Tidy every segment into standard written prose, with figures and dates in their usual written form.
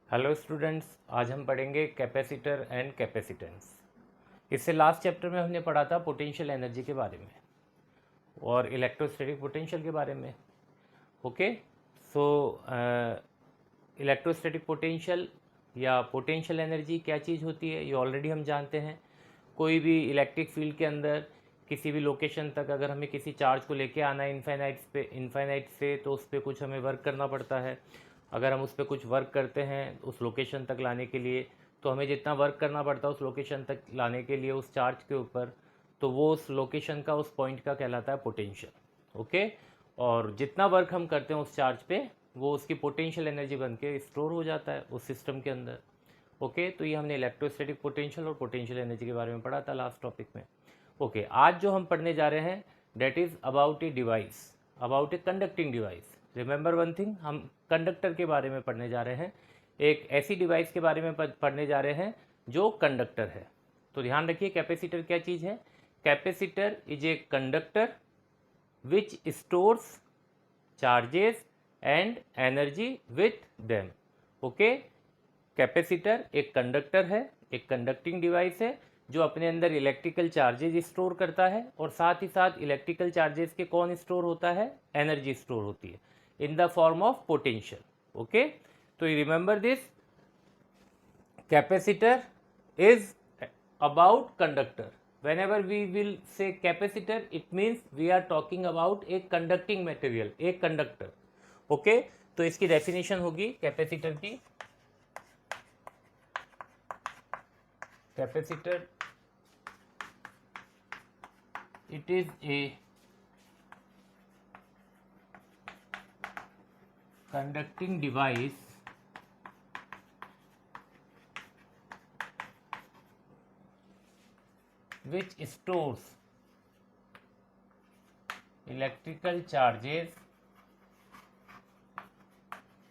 Hello students, आज हम पढ़ेंगे कैपेसिटर एंड कैपेसिटेंस। इससे लास्ट चैप्टर में हमने पढ़ा था पोटेंशियल एनर्जी के बारे में और इलेक्ट्रोस्टैटिक पोटेंशियल के बारे में। ओके, सो इलेक्ट्रोस्टैटिक पोटेंशियल या पोटेंशियल एनर्जी क्या चीज़ होती है ये ऑलरेडी हम जानते हैं। कोई भी इलेक्ट्रिक फील्ड के अंदर किसी भी लोकेशन तक अगर हमें किसी चार्ज को लेके आना है इनफाइनाइट से, तो उस पर कुछ हमें वर्क करना पड़ता है। अगर हम उस पर कुछ वर्क करते हैं उस लोकेशन तक लाने के लिए, तो हमें जितना वर्क करना पड़ता है उस लोकेशन तक लाने के लिए उस चार्ज के ऊपर, तो वो उस लोकेशन का, उस पॉइंट का कहलाता है पोटेंशियल। ओके, और जितना वर्क हम करते हैं उस चार्ज पे वो उसकी पोटेंशियल एनर्जी बन के स्टोर हो जाता है उस सिस्टम के अंदर। ओके, तो ये हमने इलेक्ट्रोस्टैटिक पोटेंशियल और पोटेंशियल एनर्जी के बारे में पढ़ा था लास्ट टॉपिक में। ओके, आज जो हम पढ़ने जा रहे हैं that is about a device, about a conducting device. Remember one thing, हम कंडक्टर के बारे में पढ़ने जा रहे हैं, एक ऐसी डिवाइस के बारे में पढ़ने जा रहे हैं जो कंडक्टर है। तो ध्यान रखिए, कैपेसिटर क्या चीज़ है। Capacitor is a conductor which stores charges and energy with them. Okay, capacitor एक कंडक्टर है, एक कंडक्टिंग डिवाइस है जो अपने अंदर इलेक्ट्रिकल चार्जेज स्टोर करता है, और साथ ही साथ इलेक्ट्रिकल चार्जेस के कौन स्टोर होता है, एनर्जी स्टोर होती है in the form of potential. Okay, तो remember this, capacitor is about conductor. whenever we will say capacitor, it means we are talking about a conducting material, एक conductor. Okay, तो इसकी definition होगी capacitor की। Capacitor it is a conducting device which stores electrical charges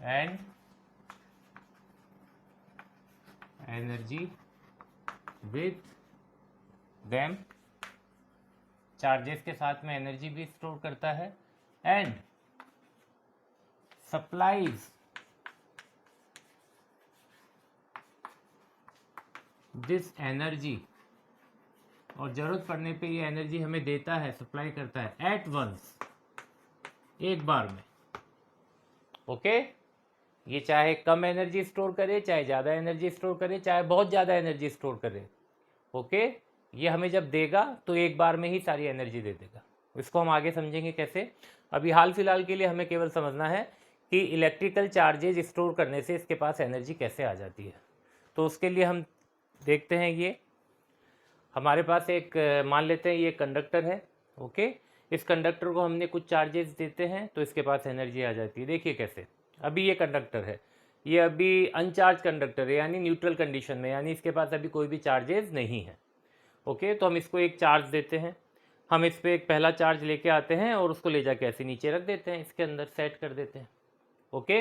and energy with them, charges के साथ में energy भी store करता है, एंड सप्लाइज दिस एनर्जी, और ज़रूरत पड़ने पे ये एनर्जी हमें देता है, सप्लाई करता है एट वंस, एक बार में। ओके, ये चाहे कम एनर्जी स्टोर करे, चाहे ज़्यादा एनर्जी स्टोर करे, चाहे बहुत ज़्यादा एनर्जी स्टोर करे। ओके, ये हमें जब देगा तो एक बार में ही सारी एनर्जी दे देगा। इसको हम आगे समझेंगे कैसे। अभी हाल फिलहाल के लिए हमें केवल समझना है कि इलेक्ट्रिकल चार्जेज स्टोर करने से इसके पास एनर्जी कैसे आ जाती है। तो उसके लिए हम देखते हैं, ये हमारे पास एक, मान लेते हैं ये कंडक्टर है। ओके, इस कंडक्टर को हमने कुछ चार्जेस देते हैं तो इसके पास एनर्जी आ जाती है। देखिए कैसे, अभी ये कंडक्टर है, ये अभी अनचार्ज कंडक्टर है, यानी न्यूट्रल कंडीशन में, यानी इसके पास अभी कोई भी चार्जेस नहीं है। ओके, तो हम इसको एक चार्ज देते हैं, हम इस पर एक पहला चार्ज लेके आते हैं और उसको ले जाके ऐसे नीचे रख देते हैं, इसके अंदर सेट कर देते हैं। ओके,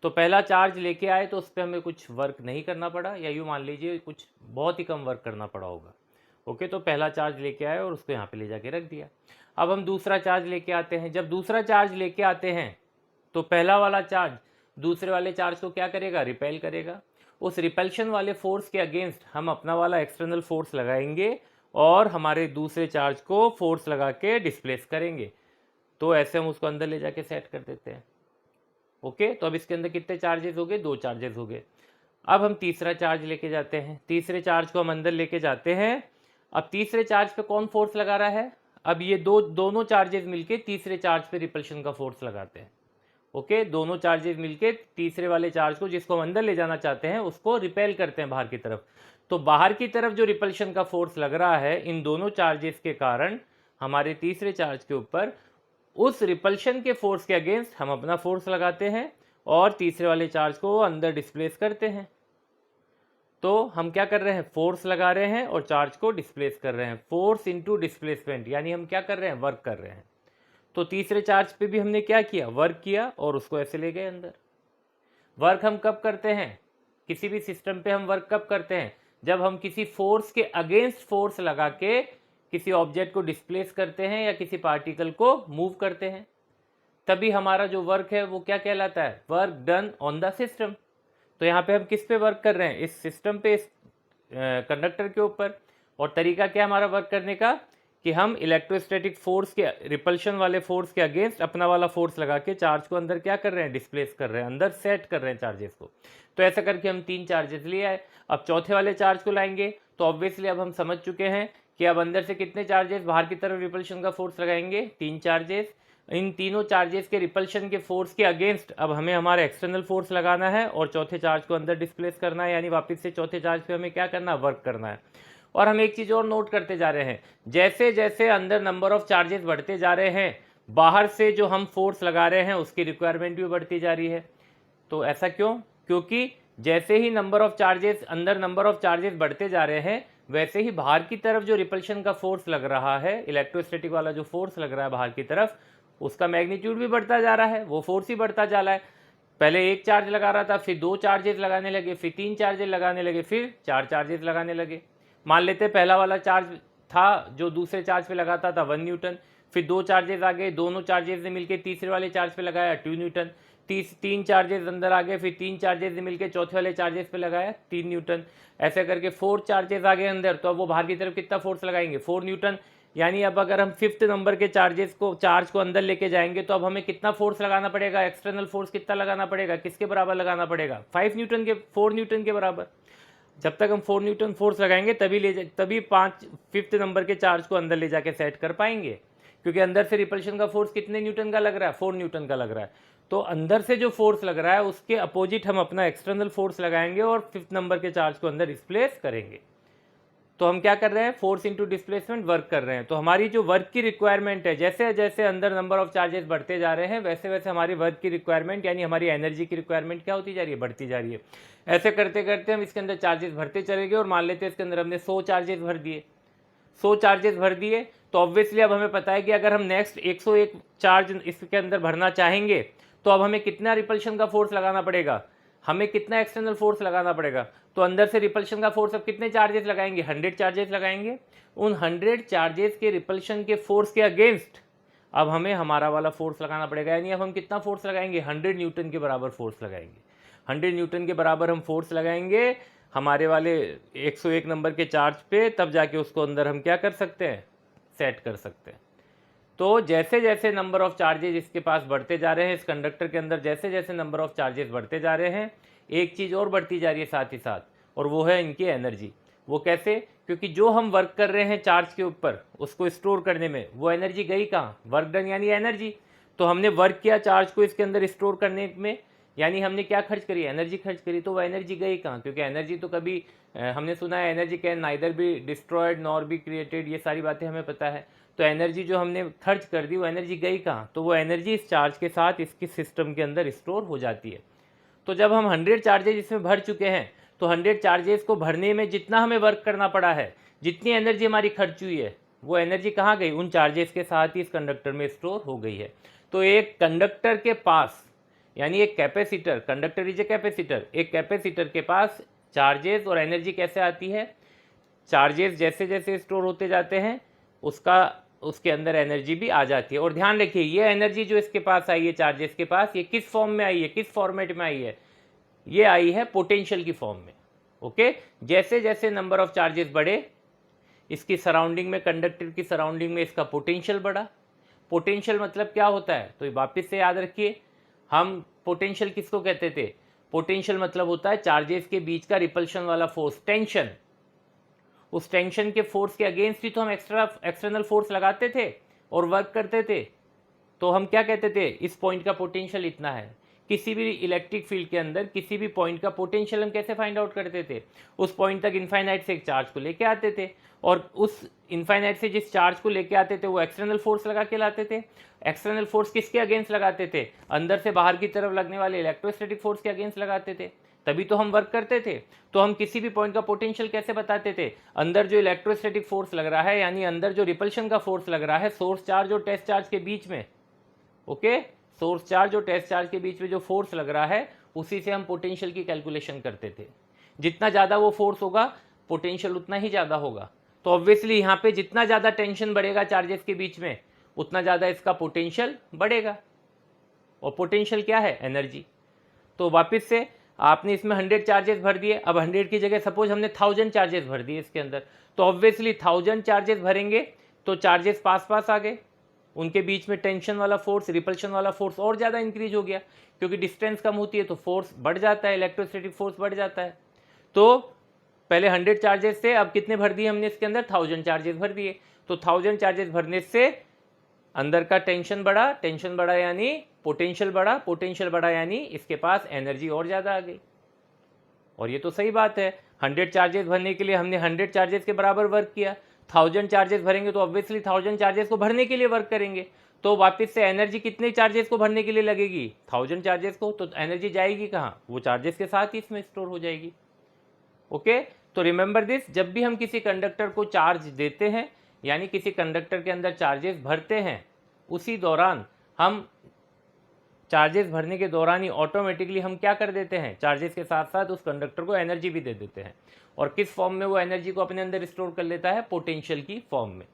तो पहला चार्ज लेके आए तो उस पर हमें कुछ वर्क नहीं करना पड़ा, या यूँ मान लीजिए कुछ बहुत ही कम वर्क करना पड़ा होगा। ओके, तो पहला चार्ज लेके आए और उसको यहाँ पे ले जाके रख दिया। अब हम दूसरा चार्ज लेके आते हैं। जब दूसरा चार्ज लेके आते हैं तो पहला वाला चार्ज दूसरे वाले चार्ज को क्या करेगा, रिपेल करेगा। उस रिपल्शन वाले फोर्स के अगेंस्ट हम अपना वाला एक्सटर्नल फोर्स लगाएंगे और हमारे दूसरे चार्ज को फोर्स लगा के डिस्प्लेस करेंगे। तो ऐसे हम उसको अंदर ले जाके सेट कर देते हैं। ओके, तो अब इसके अंदर कितने चार्जेस हो गए, 2 चार्जेस हो गए। अब हम तीसरा चार्ज लेके जाते हैं, तीसरे चार्ज को हम अंदर लेके जाते हैं। अब तीसरे चार्ज पे कौन फोर्स लगा रहा है, अब ये दोनों चार्जेस मिलके तीसरे चार्ज पे रिपल्शन का फोर्स लगाते हैं। ओके, दोनों चार्जेस मिलके तीसरे वाले चार्ज को, जिसको हम अंदर ले जाना चाहते हैं, उसको रिपेल करते हैं बाहर की तरफ। तो बाहर की तरफ जो रिपल्शन का फोर्स लग रहा है इन दोनों चार्जेस के कारण हमारे तीसरे चार्ज के ऊपर, उस रिपल्शन के फोर्स के अगेंस्ट हम अपना फोर्स लगाते हैं और तीसरे वाले चार्ज को अंदर डिस्प्लेस करते हैं। तो हम क्या कर रहे हैं, फोर्स लगा रहे हैं और चार्ज को डिस्प्लेस कर रहे हैं। फोर्स इनटू डिस्प्लेसमेंट, यानी हम क्या कर रहे हैं, वर्क कर रहे हैं। तो तीसरे चार्ज पे भी हमने क्या किया, वर्क किया और उसको ऐसे ले गए अंदर। वर्क हम कब करते हैं, किसी भी सिस्टम पे हम वर्क कब करते हैं, जब हम किसी फोर्स के अगेंस्ट फोर्स लगा के किसी ऑब्जेक्ट को डिस्प्लेस करते हैं या किसी पार्टिकल को मूव करते हैं, तभी हमारा जो वर्क है वो क्या कहलाता है, work done on the system. तो यहाँ पे हम किस पे वर्क कर रहे हैं, इस सिस्टम पे, इस कंडक्टर के ऊपर। और तरीका क्या हमारा वर्क करने का कि हम इलेक्ट्रोस्टैटिक फोर्स के, रिपल्शन वाले फोर्स के अगेंस्ट अपना वाला फोर्स लगा के चार्ज को अंदर क्या कर रहे हैं, डिस्प्लेस कर रहे हैं, अंदर सेट कर रहे हैं चार्जेस को। तो ऐसा करके हम 3 चार्जेस लिए आए। अब चौथे वाले चार्ज को लाएंगे तो ऑब्वियसली अब हम समझ चुके हैं कि अब अंदर से कितने चार्जेस बाहर की तरफ रिपल्शन का फोर्स लगाएंगे, 3 चार्जेस। इन तीनों चार्जेस के रिपल्शन के फोर्स के अगेंस्ट अब हमें हमारा एक्सटर्नल फोर्स लगाना है और चौथे चार्ज को अंदर डिस्प्लेस करना है, यानी वापस से चौथे चार्ज पे हमें क्या करना है, वर्क करना है। और हम एक चीज़ और नोट करते जा रहे हैं, जैसे जैसे अंदर नंबर ऑफ चार्जेस बढ़ते जा रहे हैं, बाहर से जो हम फोर्स लगा रहे हैं उसकी रिक्वायरमेंट भी बढ़ती जा रही है। तो ऐसा क्यों, क्योंकि जैसे ही नंबर ऑफ चार्जेस, अंदर नंबर ऑफ चार्जेस बढ़ते जा रहे हैं, वैसे ही बाहर की तरफ जो रिपल्शन का फोर्स लग रहा है, इलेक्ट्रोस्टैटिक वाला जो फोर्स लग रहा है बाहर की तरफ, उसका मैग्नीट्यूड भी बढ़ता जा रहा है, वो फोर्स ही बढ़ता जा रहा है। पहले 1 चार्ज लगा रहा था, फिर 2 चार्जेस लगाने लगे, फिर 3 चार्जेस लगाने लगे, फिर 4 चार्जेस लगाने लगे। मान लेते पहला वाला चार्ज था जो दूसरे चार्ज पे लगाता था 1 न्यूटन, फिर 2 चार्जेस आ गए, दोनों चार्जेस ने मिलकर तीसरे वाले चार्ज पे लगाया 2 न्यूटन, 3 चार्जेस अंदर आ गए, फिर 3 चार्जेस ने मिलकर चौथे वाले चार्जेस पे लगाया 3 न्यूटन, ऐसे करके 4 चार्जेस आ गए अंदर। तो अब वो बाहर की तरफ कितना फोर्स लगाएंगे, 4 न्यूटन। यानी अब अगर हम 5th नंबर के चार्ज को अंदर लेके जाएंगे तो अब हमें कितना फोर्स लगाना पड़ेगा, एक्सटर्नल फोर्स कितना लगाना पड़ेगा, किसके बराबर लगाना पड़ेगा, 4 न्यूटन के बराबर। जब तक हम 4 न्यूटन फोर्स लगाएंगे तभी 5th नंबर के चार्ज को अंदर ले जाके सेट कर पाएंगे, क्योंकि अंदर से रिपल्शन का फोर्स कितने न्यूटन का लग रहा है, 4 न्यूटन का लग रहा है। तो अंदर से जो फोर्स लग रहा है उसके अपोजिट हम अपना एक्सटर्नल फोर्स लगाएंगे और 5th नंबर के चार्ज को अंदर डिस्प्लेस करेंगे। तो हम क्या कर रहे हैं, फोर्स इंटू डिस्प्लेसमेंट वर्क कर रहे हैं। तो हमारी जो वर्क की रिक्वायरमेंट है, जैसे जैसे अंदर नंबर ऑफ चार्जेस बढ़ते जा रहे हैं, वैसे वैसे हमारी वर्क की रिक्वायरमेंट यानी हमारी एनर्जी की रिक्वायरमेंट क्या होती जा रही है, बढ़ती जा रही है। ऐसे करते करते हम इसके अंदर चार्जेस भरते चलेंगे और मान लेते हैं इसके अंदर हमने 100 चार्जेस भर दिए। 100 चार्जेस भर दिए तो ऑब्वियसली अब हमें पता है कि अगर हम नेक्स्ट 101 चार्ज इसके अंदर भरना चाहेंगे तो अब हमें कितना रिपल्शन का फोर्स लगाना पड़ेगा, हमें कितना एक्सटर्नल फोर्स लगाना पड़ेगा। तो अंदर से रिपल्शन का फोर्स अब कितने चार्जेस लगाएंगे, 100 चार्जेस लगाएंगे। उन 100 चार्जेस के रिपल्शन के फोर्स के अगेंस्ट अब हमें हमारा वाला फोर्स लगाना पड़ेगा, यानी अब हम कितना फोर्स लगाएंगे, 100 न्यूटन के बराबर फोर्स लगाएंगे। 100 न्यूटन के बराबर हम फोर्स लगाएंगे हमारे वाले 101 नंबर के चार्ज पे, तब जाके उसको अंदर हम क्या कर सकते हैं, सेट कर सकते हैं। तो जैसे जैसे नंबर ऑफ चार्जेस इसके पास बढ़ते जा रहे हैं, इस कंडक्टर के अंदर जैसे जैसे नंबर ऑफ चार्जेस बढ़ते जा रहे हैं, एक चीज़ और बढ़ती जा रही है साथ ही साथ, और वो है इनकी एनर्जी। वो कैसे, क्योंकि जो हम वर्क कर रहे हैं चार्ज के ऊपर उसको स्टोर करने में, वो एनर्जी गई कहाँ, वर्क डन यानी एनर्जी। तो हमने वर्क किया चार्ज को इसके अंदर स्टोर करने में, यानी हमने क्या खर्च करी, एनर्जी खर्च करी। तो वो एनर्जी गई कहाँ, क्योंकि एनर्जी तो कभी हमने सुना है energy can neither be destroyed nor be created, ये सारी बातें हमें पता है। तो एनर्जी जो हमने खर्च कर दी वो एनर्जी गई कहाँ, तो वो एनर्जी इस चार्ज के साथ इसके सिस्टम के अंदर स्टोर हो जाती है। तो जब हम 100 चार्जेज इसमें भर चुके हैं तो 100 चार्जेस को भरने में जितना हमें वर्क करना पड़ा है, जितनी एनर्जी हमारी खर्च हुई है, वो एनर्जी कहाँ गई, उन चार्जेस के साथ ही इस कंडक्टर में स्टोर हो गई है। तो एक कंडक्टर के पास, यानी एक capacitor, conductor is a capacitor, एक कैपेसिटर के पास चार्जेस और एनर्जी कैसे आती है, चार्जेस जैसे जैसे स्टोर होते जाते हैं उसके अंदर एनर्जी भी आ जाती है। और ध्यान रखिए ये एनर्जी जो इसके पास आई है, चार्जेस के पास, ये किस फॉर्म में आई है, किस फॉर्मेट में आई है, ये आई है पोटेंशियल की फॉर्म में। ओके, जैसे जैसे नंबर ऑफ चार्जेस बढ़े, इसकी सराउंडिंग में, कंडक्टर की सराउंडिंग में इसका पोटेंशियल बढ़ा। पोटेंशियल मतलब क्या होता है, तो वापस से याद रखिए, हम पोटेंशियल किसको कहते थे, पोटेंशियल मतलब होता है चार्जेस के बीच का रिपल्शन वाला फोर्स, टेंशन। उस टेंशन के फोर्स के अगेंस्ट ही तो हम एक्सटर्नल फोर्स लगाते थे और वर्क करते थे। तो हम क्या कहते थे, इस पॉइंट का पोटेंशियल इतना है। किसी भी इलेक्ट्रिक फील्ड के अंदर किसी भी पॉइंट का पोटेंशियल हम कैसे फाइंड आउट करते थे, उस पॉइंट तक इनफाइनाइट से एक चार्ज को लेके आते थे, और उस इनफाइनाइट से जिस चार्ज को लेके आते थे वो एक्सटर्नल फोर्स लगा के लाते थे। एक्सटर्नल फोर्स किसके अगेंस्ट लगाते थे, अंदर से बाहर की तरफ लगने वाले इलेक्ट्रोस्टैटिक फोर्स के अगेंस्ट लगाते थे, तभी तो हम वर्क करते थे। तो हम किसी भी पॉइंट का पोटेंशियल कैसे बताते थे, अंदर जो इलेक्ट्रोस्टैटिक फोर्स लग रहा है, यानी अंदर जो रिपल्शन का फोर्स लग रहा है सोर्स चार्ज और टेस्ट चार्ज के बीच में, ओके, सोर्स चार्ज और टेस्ट चार्ज के बीच में जो फोर्स लग रहा है उसी से हम पोटेंशियल की कैलकुलेशन करते थे। जितना ज़्यादा वो फोर्स होगा पोटेंशियल उतना ही ज़्यादा होगा। तो ऑब्वियसली यहाँ पे जितना ज़्यादा टेंशन बढ़ेगा चार्जेस के बीच में उतना ज़्यादा इसका पोटेंशियल बढ़ेगा, और पोटेंशियल क्या है, एनर्जी। तो वापस से आपने इसमें 100 चार्जेस भर दिए, अब 100 की जगह सपोज हमने 1000 चार्जेस भर दिए इसके अंदर, तो ऑब्वियसली 1000 चार्जेस भरेंगे तो चार्जेस पास पास आ गए, उनके बीच में टेंशन वाला फोर्स, रिपल्शन वाला फोर्स और ज़्यादा इंक्रीज हो गया, क्योंकि डिस्टेंस कम होती है तो फोर्स बढ़ जाता है, इलेक्ट्रोस्टैटिक फोर्स बढ़ जाता है। तो पहले 100 चार्जेस थे, अब कितने भर दिए हमने इसके अंदर, 1000 चार्जेस भर दिए। तो 1000 चार्जेस भरने से अंदर का टेंशन बढ़ा यानी पोटेंशियल बढ़ा यानी इसके पास एनर्जी और ज़्यादा आ गई। और ये तो सही बात है, 100 चार्जेस भरने के लिए हमने 100 चार्जेस के बराबर वर्क किया, 1000 चार्जेस भरेंगे तो ऑब्वियसली 1000 चार्जेस को भरने के लिए वर्क करेंगे, तो वापस से एनर्जी कितने चार्जेस को भरने के लिए लगेगी, 1000 चार्जेस को, तो एनर्जी जाएगी कहाँ, वो चार्जेस के साथ ही इसमें स्टोर हो जाएगी। ओके, तो रिमेंबर दिस, जब भी हम किसी कंडक्टर को चार्ज देते हैं यानी किसी कंडक्टर के अंदर चार्जेस भरते हैं, उसी दौरान हम चार्जेस भरने के दौरान ही ऑटोमेटिकली हम क्या कर देते हैं, चार्जेस के साथ साथ उस कंडक्टर को एनर्जी भी दे देते हैं। और किस फॉर्म में वो एनर्जी को अपने अंदर स्टोर कर लेता है, पोटेंशियल की फॉर्म में।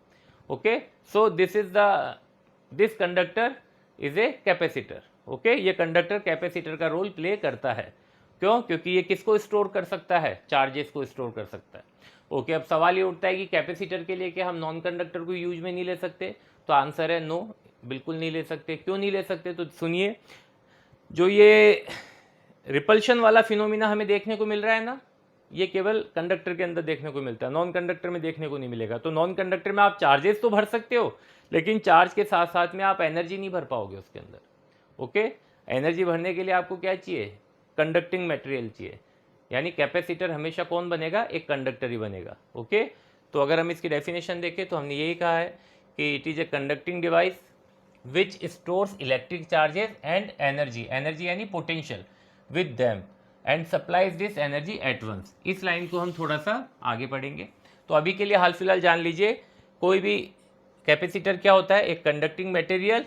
Okay, so this conductor is a capacitor. Okay, ये कंडक्टर कैपेसिटर का रोल प्ले करता है। क्यों, क्योंकि ये किसको स्टोर कर सकता है, चार्जेस को स्टोर कर सकता है। ओके, अब सवाल ये उठता है कि कैपेसिटर के लिए क्या हम नॉन कंडक्टर को यूज में नहीं ले सकते, तो आंसर है नो, बिल्कुल नहीं ले सकते। क्यों नहीं ले सकते, तो सुनिए, जो ये रिपल्शन वाला फिनोमिना हमें देखने को मिल रहा है ना, ये केवल कंडक्टर के अंदर देखने को मिलता है, नॉन कंडक्टर में देखने को नहीं मिलेगा। तो नॉन कंडक्टर में आप चार्जेस तो भर सकते हो, लेकिन चार्ज के साथ साथ में आप एनर्जी नहीं भर पाओगे उसके अंदर। ओके, एनर्जी भरने के लिए आपको क्या चाहिए, कंडक्टिंग मटेरियल चाहिए, यानी कैपेसिटर हमेशा कौन बनेगा, एक कंडक्टर ही बनेगा। ओके, तो अगर हम इसकी डेफिनेशन देखें तो हमने यही कहा है कि it is a conducting device which stores electric charges and energy यानी potential with them and supplies this energy at once। इस लाइन को हम थोड़ा सा आगे पढ़ेंगे। तो अभी के लिए हाल फिलहाल जान लीजिए, कोई भी कैपेसिटर क्या होता है, एक कंडक्टिंग मटेरियल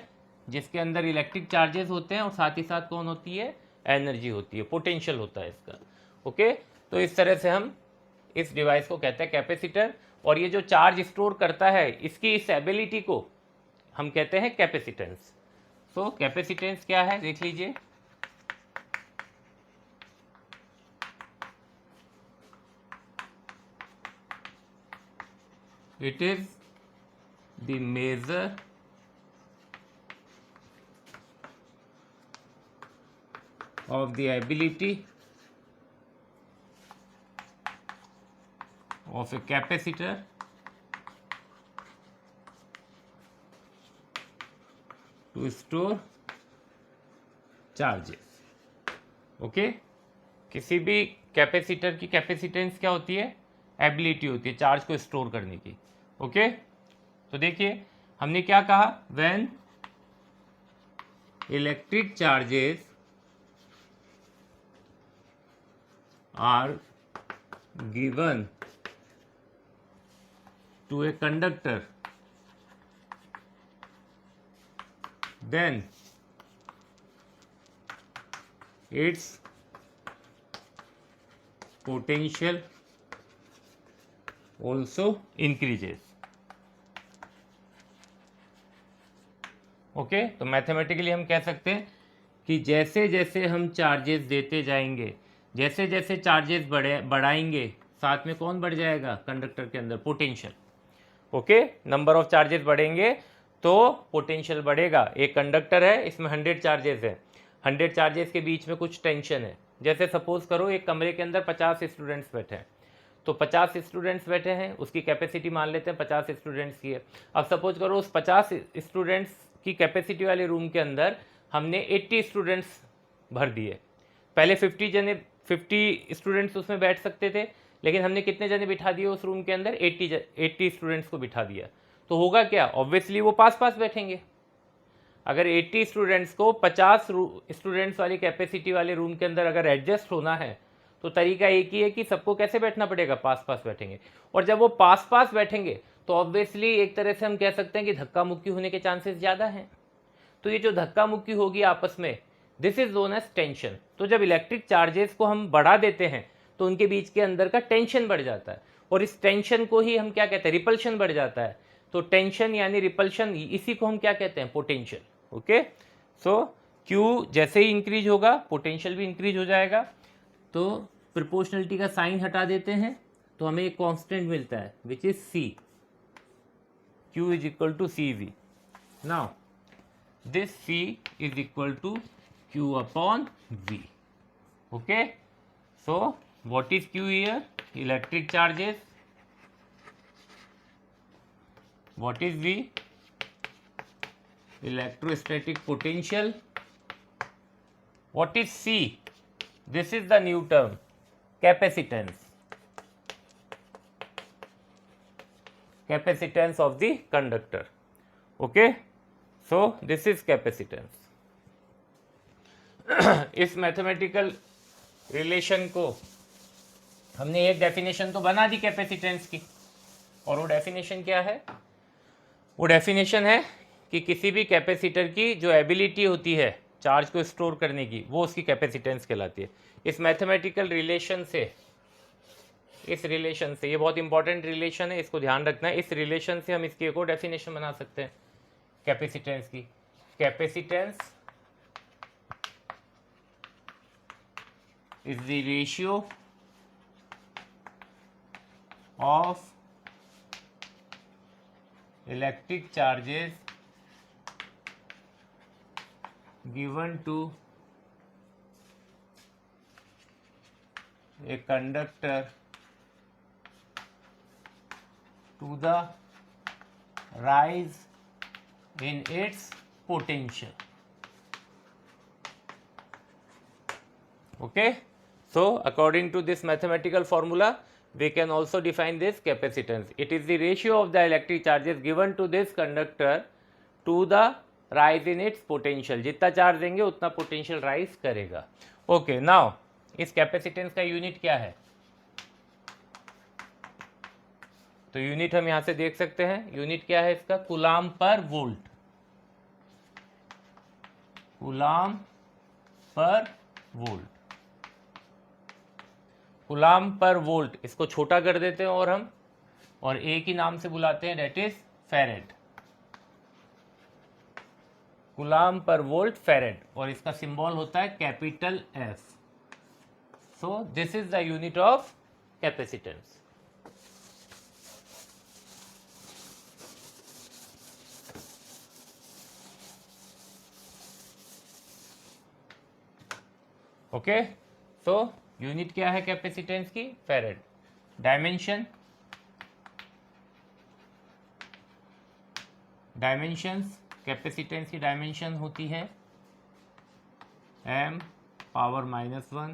जिसके अंदर इलेक्ट्रिक चार्जेस होते हैं और साथ ही साथ कौन होती है, एनर्जी होती है, पोटेंशियल होता है इसका। ओके, तो इस तरह से हम इस डिवाइस को कहते हैं कैपेसिटर। और ये जो चार्ज स्टोर करता है, इसकी इस एबिलिटी को हम कहते हैं कैपेसिटेंस। सो कैपेसिटेंस क्या है, देख लीजिए, it is the measure of the ability of a capacitor to store charges। Okay, किसी भी कैपेसिटर की कैपेसिटेंस क्या होती है, एबिलिटी होती है चार्ज को स्टोर करने की। ओके, तो देखिए हमने क्या कहा, when electric charges are given to a conductor, then its potential also increases। Okay, तो मैथमेटिकली हम कह सकते हैं कि जैसे जैसे हम चार्जेस देते जाएंगे, जैसे जैसे चार्जेस बढ़ाएंगे, साथ में कौन बढ़ जाएगा, कंडक्टर के अंदर potential. Okay, number of charges बढ़ेंगे तो पोटेंशियल बढ़ेगा। एक कंडक्टर है, इसमें 100 चार्जेस है, 100 चार्जेस के बीच में कुछ टेंशन है। जैसे सपोज करो एक कमरे के अंदर 50 स्टूडेंट्स बैठे हैं, तो 50 स्टूडेंट्स बैठे हैं, उसकी कैपेसिटी मान लेते हैं 50 स्टूडेंट्स की है। अब सपोज करो उस 50 स्टूडेंट्स की कैपेसिटी वाले रूम के अंदर हमने 80 स्टूडेंट्स भर दिए। पहले 50 स्टूडेंट्स उसमें बैठ सकते थे, लेकिन हमने कितने जने बिठा दिए उस रूम के अंदर, 80 स्टूडेंट्स को बिठा दिया। तो होगा क्या, ऑब्वियसली वो पास पास बैठेंगे। अगर 80 स्टूडेंट्स को 50 स्टूडेंट्स वाली कैपेसिटी वाले रूम के अंदर अगर एडजस्ट होना है, तो तरीका एक ही है कि सबको कैसे बैठना पड़ेगा, पास पास बैठेंगे। और जब वो पास पास बैठेंगे तो ऑब्वियसली एक तरह से हम कह सकते हैं कि धक्का मुक्की होने के चांसेस ज़्यादा हैं। तो ये जो धक्का मुक्की होगी आपस में, this is known as tension. तो जब इलेक्ट्रिक चार्जेस को हम बढ़ा देते हैं तो उनके बीच के अंदर का टेंशन बढ़ जाता है, और इस टेंशन को ही हम क्या कहते हैं, रिपल्शन बढ़ जाता है। तो टेंशन यानी रिपल्शन, इसी को हम क्या कहते हैं, पोटेंशियल। ओके, सो Q जैसे ही इंक्रीज होगा पोटेंशियल भी इंक्रीज हो जाएगा। तो प्रोपोर्शनलिटी का साइन हटा देते हैं तो हमें एक कांस्टेंट मिलता है which is C. Q is equal to CV. Now this C is equal to Q upon V. Okay, so what is Q here? Electric charges. What is V? Electrostatic potential. What is C? This is the new term, capacitance. Capacitance of the conductor. Okay, so this is capacitance. इस mathematical relation को हमने एक definition तो बना दी capacitance की, और वो definition क्या है? वो डेफिनेशन है कि किसी भी कैपेसिटर की जो एबिलिटी होती है चार्ज को स्टोर करने की, वो उसकी कैपेसिटेंस कहलाती है. इस मैथमेटिकल रिलेशन से, इस रिलेशन से, ये बहुत इंपॉर्टेंट रिलेशन है, इसको ध्यान रखना है. इस रिलेशन से हम इसकी एक और डेफिनेशन बना सकते हैं कैपेसिटेंस की. Capacitance is the ratio of electric charges given to a conductor to the rise in its potential. Okay, so according to this mathematical formula we can also define this capacitance. It is the ratio of the electric charges given to this conductor to the rise in its potential. जितना charge देंगे उतना potential rise करेगा. Okay, now इस capacitance का unit क्या है? तो unit हम यहां से देख सकते हैं. यूनिट क्या है इसका? कूलाम पर वोल्ट. कूलाम पर वोल्ट. कूलाम पर वोल्ट, इसको छोटा कर देते हैं और हम और एक ही नाम से बुलाते हैं, डेट इज फेरेड. कूलाम पर वोल्ट फेरेड, और इसका सिंबल होता है capital F. So this is the unit of capacitance. Okay, so unit क्या है कैपेसिटेंस की? फेरेड. डायमेंशन, डायमेंशंस कैपेसिटेंस की डायमेंशन होती है m पावर -1,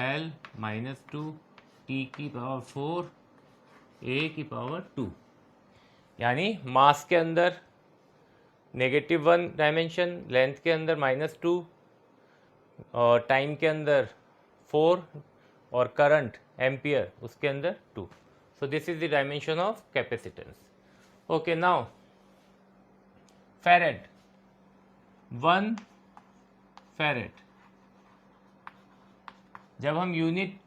l -2, t की पावर 4, a की पावर 2. यानी मास के अंदर -1 डायमेंशन, लेंथ के अंदर -2, और टाइम के अंदर 4, और करंट एम्पियर उसके अंदर 2. So this is the dimension of capacitance. Okay, now farad, 1 farad. जब हम यूनिट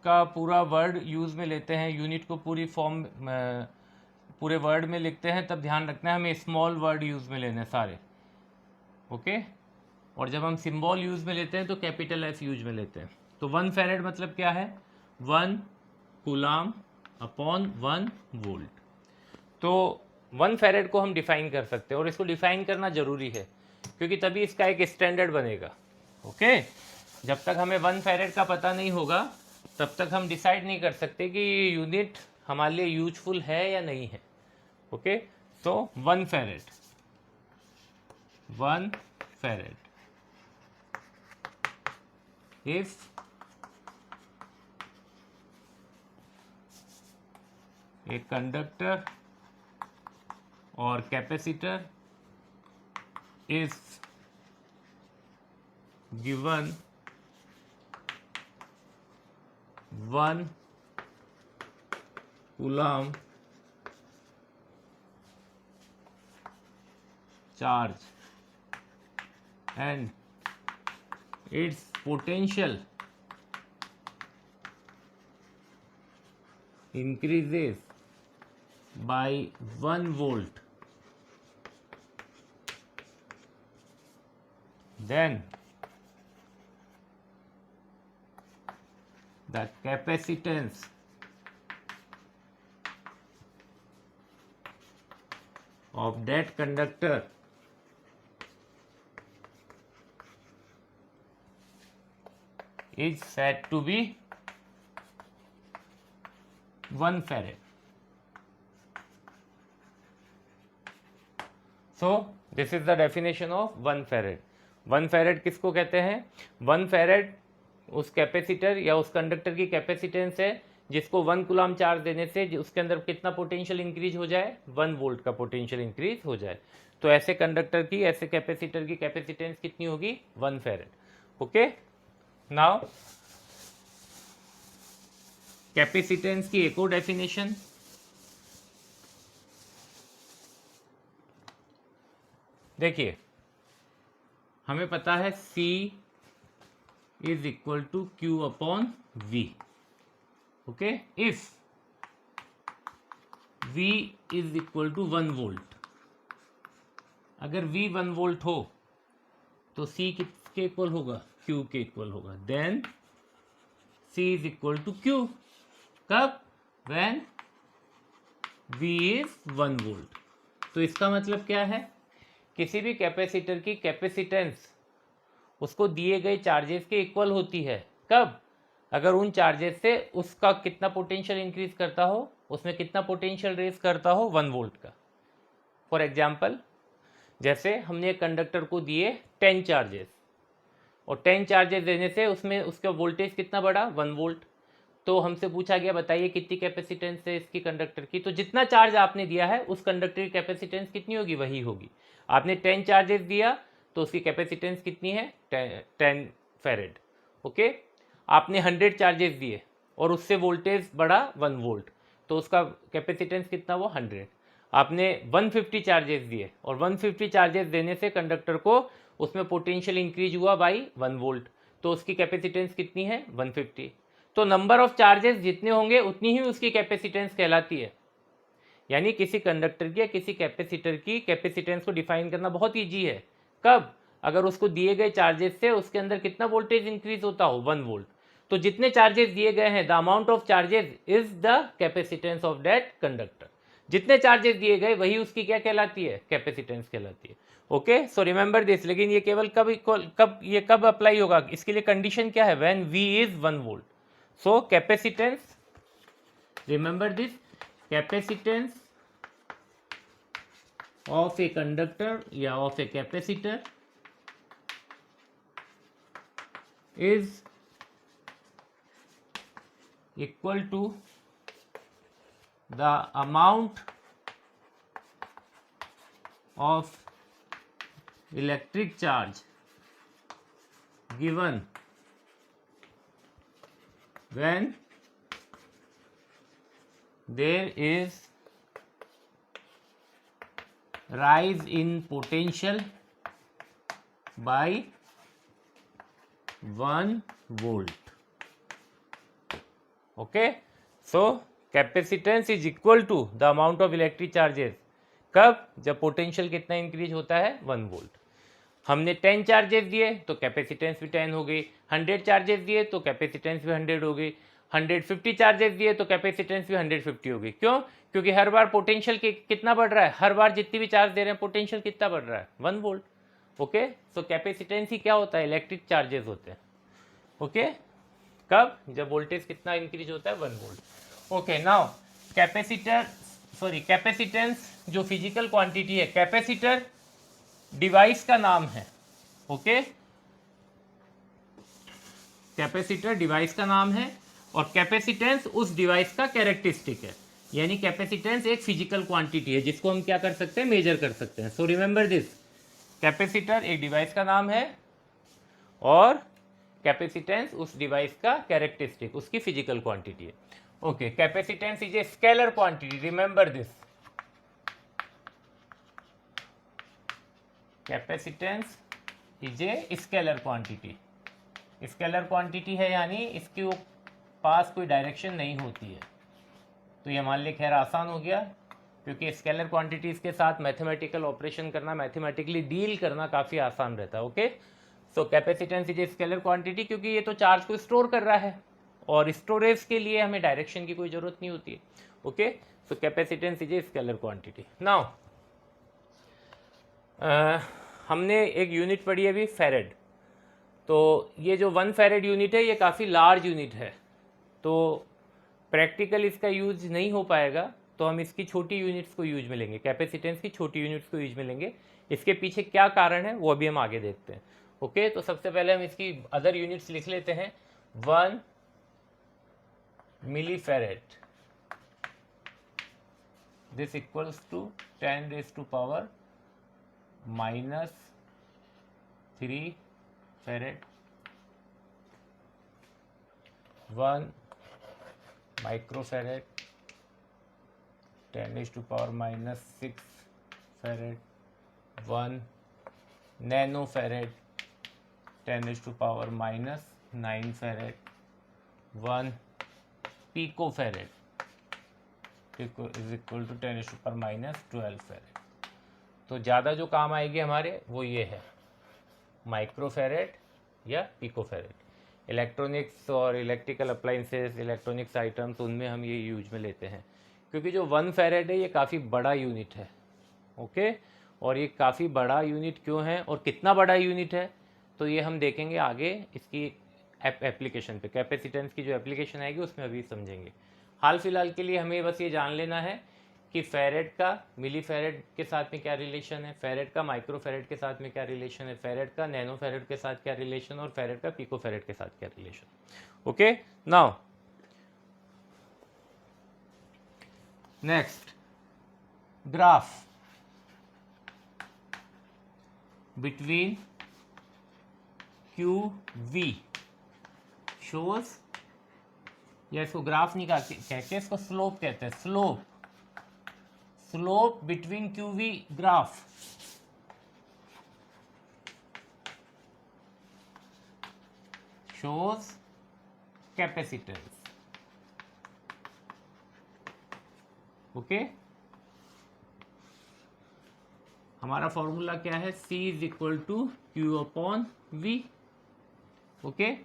का पूरा वर्ड यूज में लेते हैं, यूनिट को पूरी फॉर्म पूरे वर्ड में लिखते हैं, तब ध्यान रखना है हमें स्मॉल वर्ड यूज में लेने सारे. ओके, और जब हम सिंबल यूज में लेते हैं तो कैपिटल F यूज में लेते हैं. तो 1 फेरेड मतलब क्या है? 1 कूलाम अपॉन 1 वोल्ट. तो 1 फेरेड को हम डिफाइन कर सकते हैं, और इसको डिफाइन करना जरूरी है क्योंकि तभी इसका एक स्टैंडर्ड बनेगा. ओके, जब तक हमें 1 फेरेड का पता नहीं होगा तब तक हम डिसाइड नहीं कर सकते कि यूनिट हमारे लिए यूजफुल है या नहीं है. Okay, so 1 फेरेड, 1 फेरेड if a conductor or capacitor is given 1 coulomb charge and its potential increases by 1 volt, then the capacitance of that conductor is said to be 1 farad. So this is the definition of 1 farad. 1 farad किसको कहते हैं? 1 farad उस capacitor या उस conductor की capacitance है जिसको 1 coulomb charge देने से उसके अंदर कितना पोटेंशियल इंक्रीज हो जाए? 1 वोल्ट का पोटेंशियल इंक्रीज हो जाए. तो ऐसे कंडक्टर की, ऐसे कैपेसिटर की कैपेसिटेंस कितनी होगी? 1 farad. ओके, नाउ कैपेसिटेंस की एक और डेफिनेशन. देखिए, हमें पता है C is equal to Q upon V. Okay, if V is equal to 1 volt, अगर V 1 वोल्ट हो तो C किसके इक्वल होगा? Q के इक्वल होगा. Then C is equal to Q. कब? When V is 1 volt. तो इसका मतलब क्या है? किसी भी कैपेसिटर की कैपेसिटेंस उसको दिए गए चार्जेस के इक्वल होती है. कब? अगर उन चार्जेस से उसका कितना पोटेंशियल इंक्रीज करता हो, उसमें कितना पोटेंशियल रेज करता हो? 1 वोल्ट का. फॉर एग्जाम्पल, जैसे हमने एक कंडक्टर को दिए 10 चार्जेस, और 10 चार्जेस देने से उसमें उसका वोल्टेज कितना बढ़ा? 1 वोल्ट. तो हमसे पूछा गया बताइए कितनी कैपेसिटेंस है इसकी कंडक्टर की. तो जितना चार्ज आपने दिया है उस कंडक्टर की कैपेसिटेंस कितनी होगी? वही होगी. आपने 10 चार्जेस दिया तो उसकी कैपेसिटेंस कितनी है? 10 फैरेड. ओके, आपने 100 चार्जेस दिए और उससे वोल्टेज बढ़ा 1 वोल्ट, तो उसका कैपेसिटेंस कितना? वो 100. आपने 150 चार्जेस दिए और 150 चार्जेस देने से कंडक्टर को उसमें पोटेंशियल इंक्रीज हुआ बाई 1 वोल्ट, तो उसकी कैपेसिटेंस कितनी है? 150. तो नंबर ऑफ चार्जेस जितने होंगे उतनी ही उसकी कैपेसिटेंस कहलाती है. यानी किसी कंडक्टर की या किसी कैपेसिटर की कैपेसिटेंस को डिफाइन करना बहुत ईजी है. कब? अगर उसको दिए गए चार्जेस से उसके अंदर कितना वोल्टेज इंक्रीज होता हो? 1 वोल्ट. तो जितने चार्जेस दिए गए हैं, the amount of charges is the capacitance of that conductor. जितने चार्जेस दिए गए वही उसकी क्या कहलाती है? कैपेसिटेंस कहलाती है. Okay, so remember this. लेकिन ये केवल कब अप्लाई होगा? इसके लिए कंडीशन क्या है? When V is 1 volt. So capacitance, remember this, capacitance of a conductor या of a capacitor is equal to the amount of electric charge given when there is rise in potential by 1 volt. Okay, so capacitance is equal to the amount of electric charges. कब? जब potential कितना increase होता है? 1 volt. हमने 10 charges दिए तो capacitance भी 10 हो गई. 100 चार्जेस दिए तो कैपेसिटेंस भी 100 हो गई. 150 चार्जेस दिए तो कैपेसिटेंस भी 150 होगी. क्यों? क्योंकि हर बार पोटेंशियल कितना बढ़ रहा है? हर बार जितनी भी चार्ज दे रहे हैं पोटेंशियल कितना बढ़ रहा है? 1 वोल्ट. ओके, सो कैपेसिटेंस ही क्या होता है? इलेक्ट्रिक चार्जेस होते हैं. ओके, कब? जब वोल्टेज कितना इंक्रीज होता है? 1 वोल्ट. ओके, नाउ कैपेसिटेंस जो फिजिकल क्वांटिटी है, कैपेसिटर डिवाइस का नाम है. ओके, कैपेसिटर डिवाइस का नाम है और कैपेसिटेंस उस डिवाइस का कैरेक्टरिस्टिक है. यानी कैपेसिटेंस एक फिजिकल क्वांटिटी है जिसको हम क्या कर सकते हैं? मेजर कर सकते हैं. सो रिमेंबर दिस, कैपेसिटर एक डिवाइस का नाम है और कैपेसिटेंस उस डिवाइस का कैरेक्टरिस्टिक, उसकी फिजिकल क्वांटिटी है. Okay, capacitance is a scalar quantity. Remember this, capacitance is a scalar quantity. Scalar quantity है यानी इसके पास कोई डायरेक्शन नहीं होती है. तो ये मान लिया, खैर आसान हो गया क्योंकि स्केलर क्वांटिटीज के साथ मैथमेटिकल ऑपरेशन करना, मैथमेटिकली डील करना काफ़ी आसान रहता है. Okay, so capacitance is a scalar quantity क्योंकि ये तो चार्ज को स्टोर कर रहा है. और स्टोरेज के लिए हमें डायरेक्शन की कोई ज़रूरत नहीं होती है. Okay, so capacitance is a scalar quantity. Now हमने एक यूनिट पढ़ी है अभी, फेरेड. तो ये जो 1 फेरेड यूनिट है ये काफ़ी लार्ज यूनिट है, तो प्रैक्टिकल इसका यूज नहीं हो पाएगा, तो हम इसकी छोटी यूनिट्स को यूज में लेंगे, कैपेसिटेंस की छोटी यूनिट्स को यूज में लेंगे. इसके पीछे क्या कारण है वो अभी हम आगे देखते हैं. ओके, तो सबसे पहले हम इसकी अदर यूनिट्स लिख लेते हैं. 1 milli farad, this equals to 10 raise to power -3 farad. 1 microfarad 10 raise to power -6 farad. 1 nano farad 10 raise to power -9 farad. 1 pico farad is equal to 10 raise to power -12 farad. तो ज़्यादा जो काम आएगी हमारे वो ये है, माइक्रोफेरेड या पिकोफेरेड. इलेक्ट्रॉनिक्स और इलेक्ट्रिकल अप्लाइंसेस, इलेक्ट्रॉनिक्स आइटम्स, उनमें हम ये यूज में लेते हैं, क्योंकि जो 1 फेरेड है ये काफ़ी बड़ा यूनिट है. ओके, और ये काफ़ी बड़ा यूनिट क्यों है और कितना बड़ा यूनिट है, तो ये हम देखेंगे आगे इसकी एप्लीकेशन पे. कैपेसिटेंस की जो एप्लीकेशन आएगी उसमें अभी समझेंगे. हाल फिलहाल के लिए हमें बस ये जान लेना है कि फेरेड का मिली फेरेड के साथ में क्या रिलेशन है, फेरेड का माइक्रो फेरेड के साथ में क्या रिलेशन है, फेरेड का नैनो फेरेड के साथ क्या रिलेशन, और फेरेड का पिको फेरेड के साथ क्या relation. Okay, now next, graph between QV shows, या इसको ग्राफ नहीं कहते, इसको स्लोप कहते हैं. Slope between QV graph shows capacitance. Okay, हमारा फॉर्मूला क्या है, C is equal to Q upon V. Okay,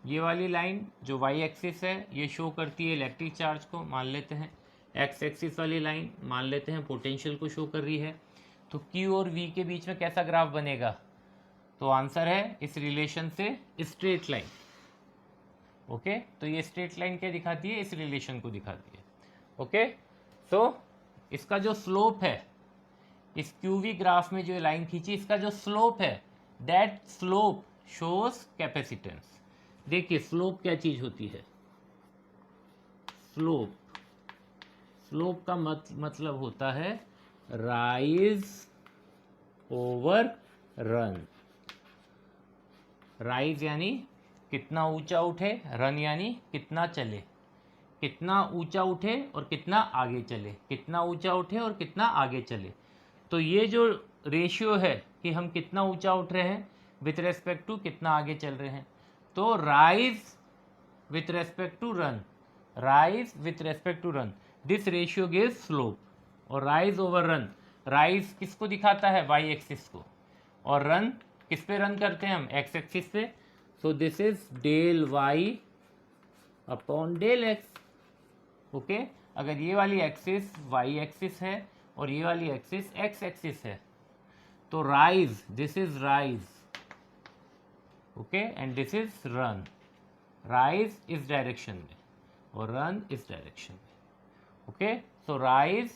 ये वाली लाइन जो y एक्सिस है ये शो करती है इलेक्ट्रिक चार्ज को, मान लेते हैं. x एक्सिस वाली लाइन मान लेते हैं पोटेंशियल को शो कर रही है. तो Q और V के बीच में कैसा ग्राफ बनेगा, तो आंसर है इस रिलेशन से स्ट्रेट लाइन. ओके, तो ये स्ट्रेट लाइन क्या दिखाती है, इस रिलेशन को दिखाती है. ओके, तो इसका जो स्लोप है, इस QV ग्राफ में जो लाइन खींची, इसका जो स्लोप है, दैट स्लोप शोज कैपेसिटेंस. देखिए स्लोप क्या चीज होती है, स्लोप का मतलब होता है राइज ओवर रन. राइज यानी कितना ऊंचा उठे, रन यानी कितना चले, कितना ऊंचा उठे और कितना आगे चले, कितना ऊंचा उठे और कितना आगे चले. तो ये जो रेशियो है कि हम कितना ऊंचा उठ रहे हैं विथ रेस्पेक्ट टू कितना आगे चल रहे हैं, तो rise with respect to run, rise with respect to run, this ratio gives slope. और राइज ओवर रन, राइज किसको दिखाता है, वाई एक्सिस को, और रन किस पे रन करते हैं हम, एक्स एक्सिस पे. So this is del Y upon del X. Okay, अगर ये वाली एक्सिस वाई एक्सिस है और ये वाली एक्सिस एक्स एक्सिस है, तो rise, this is rise. Okay, and this is run. Rise इस डायरेक्शन में और रन इस डायरेक्शन में. Okay, so rise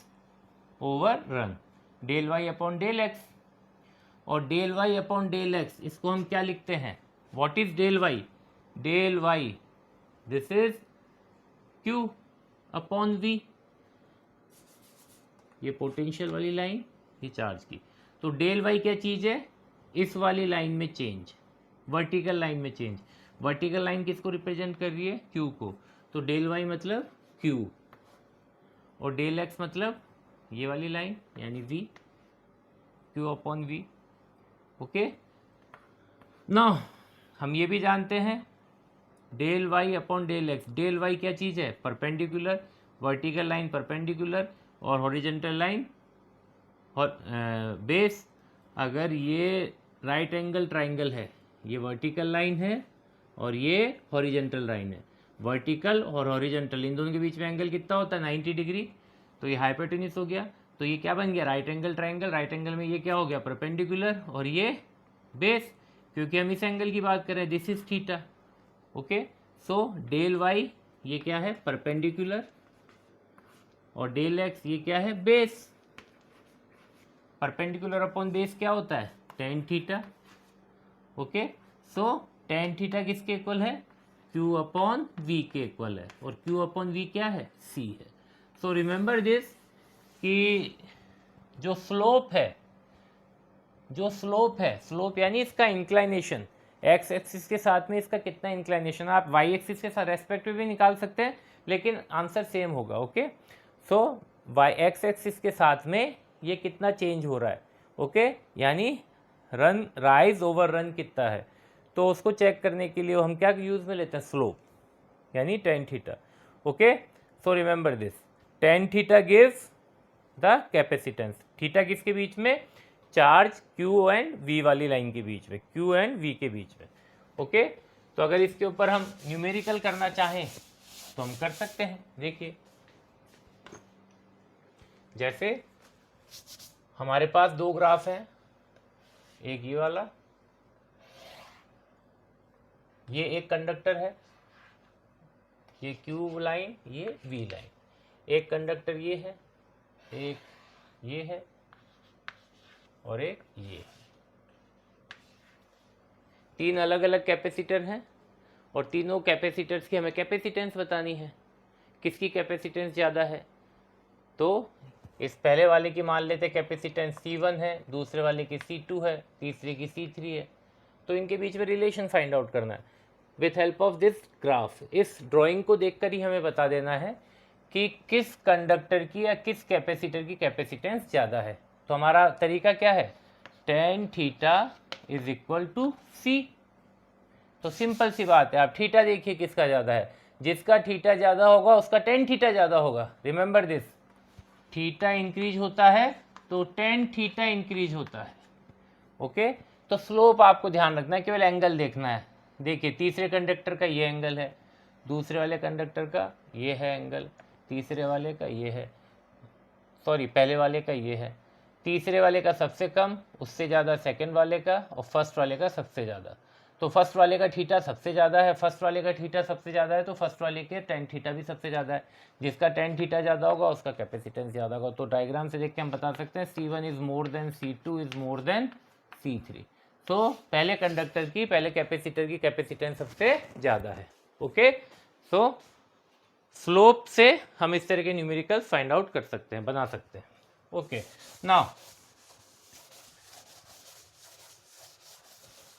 over run, del Y upon del X. और del Y upon del X, इसको हम क्या लिखते हैं, what is del Y, del Y this is Q upon V. ये पोटेंशियल वाली लाइन, ये चार्ज की. तो डेल वाई क्या चीज है, इस वाली लाइन में चेंज, वर्टिकल लाइन में चेंज. वर्टिकल लाइन किसको रिप्रेजेंट कर रही है, Q को. तो डेल वाई मतलब Q, और डेल एक्स मतलब ये वाली लाइन यानी V, Q upon V. Okay, now हम ये भी जानते हैं del Y upon del X. Del Y क्या चीज़ है, परपेंडिकुलर, वर्टिकल लाइन परपेंडिकुलर और हॉरिजेंटल लाइन बेस. अगर ये राइट एंगल ट्राइंगल है, ये वर्टिकल लाइन है और ये हॉरिजेंटल लाइन है, वर्टिकल और हॉरिजॉन्टल, इन दोनों के बीच में एंगल कितना होता है 90 डिग्री, तो ये हाइपोटेन्यूज हो गया। तो ये क्या बन गया right angle triangle, right angle में ये क्या हो गया परपेंडिकुलर और ये बेस, क्योंकि हम इस एंगल की बात कर रहे हैं, this is theta. Okay, so del Y ये क्या है परपेंडिकुलर और डेल एक्स ये क्या है बेस। परपेंडिकुलर अपॉन बेस क्या होता है टेन थीटा। ओके, सो टेन थीटा किसके इक्वल है Q अपॉन V के इक्वल है, और Q अपॉन V क्या है C है। सो रिमेंबर दिस कि जो स्लोप है, स्लोप यानी इसका इंक्लाइनेशन, एक्स एक्सिस के साथ में इसका कितना इंक्लाइनेशन, आप वाई एक्सिस के साथ रेस्पेक्टिव भी निकाल सकते हैं, लेकिन आंसर सेम होगा। ओके, सो वाई एक्स एक्सिस के साथ में ये कितना चेंज हो रहा है। ओके, यानी रन राइज ओवर रन कितना है, तो उसको चेक करने के लिए हम क्या यूज में लेते हैं स्लोप, यानी tan theta. Okay, so remember this tan theta gives the capacitance, theta किसके बीच में चार्ज Q एंड V वाली लाइन के बीच में, Q एंड V के बीच में। ओके, तो अगर इसके ऊपर हम न्यूमेरिकल करना चाहें तो हम कर सकते हैं। देखिए जैसे हमारे पास दो ग्राफ हैं, एक ये वाला, ये एक कंडक्टर है, ये Q लाइन, ये V लाइन, एक कंडक्टर ये है, एक ये है और एक ये। तीन अलग अलग कैपेसिटर हैं और तीनों कैपेसिटर्स की हमें कैपेसिटेंस बतानी है, किसकी कैपेसिटेंस ज़्यादा है। तो इस पहले वाले की मान लेते कैपेसिटेंस C1 है, दूसरे वाले की C2 है, तीसरे की C3 है। तो इनके बीच में रिलेशन फाइंड आउट करना है with help of this graph. इस ड्राइंग को देखकर ही हमें बता देना है कि किस कंडक्टर की या किस कैपेसिटर की कैपेसिटेंस ज़्यादा है। तो हमारा तरीका क्या है, tan theta is equal to C. तो सिंपल सी बात है, आप थीटा देखिए किसका ज़्यादा है, जिसका थीटा ज़्यादा होगा उसका टेन थीटा ज़्यादा होगा। रिमेंबर दिस, थीटा इंक्रीज होता है तो टेन थीटा इंक्रीज होता है। ओके, तो स्लोप आपको ध्यान रखना है, केवल एंगल देखना है। देखिए तीसरे कंडक्टर का ये एंगल है, दूसरे वाले कंडक्टर का ये है एंगल, तीसरे वाले का ये है, सॉरी पहले वाले का ये है, तीसरे वाले का सबसे कम, उससे ज़्यादा सेकंड वाले का, और फर्स्ट वाले का सबसे ज़्यादा। तो फर्स्ट वाले का थीटा सबसे ज़्यादा है, फर्स्ट वाले का थीटा सबसे ज़्यादा है, तो फर्स्ट वाले के टेन थीटा भी सबसे ज़्यादा है। जिसका टेन थीटा ज़्यादा होगा उसका कैपेसिटेंस ज़्यादा होगा। तो डायग्राम से देख के हम बता सकते हैं C1 is more than C2 is more than C3। तो पहले कंडक्टर की, पहले कैपेसिटर की कैपेसिटेंस सबसे ज़्यादा है। ओके, सो स्लोप से हम इस तरह के न्यूमेरिकल फाइंड आउट कर सकते हैं, बना सकते हैं। ओके, नाउ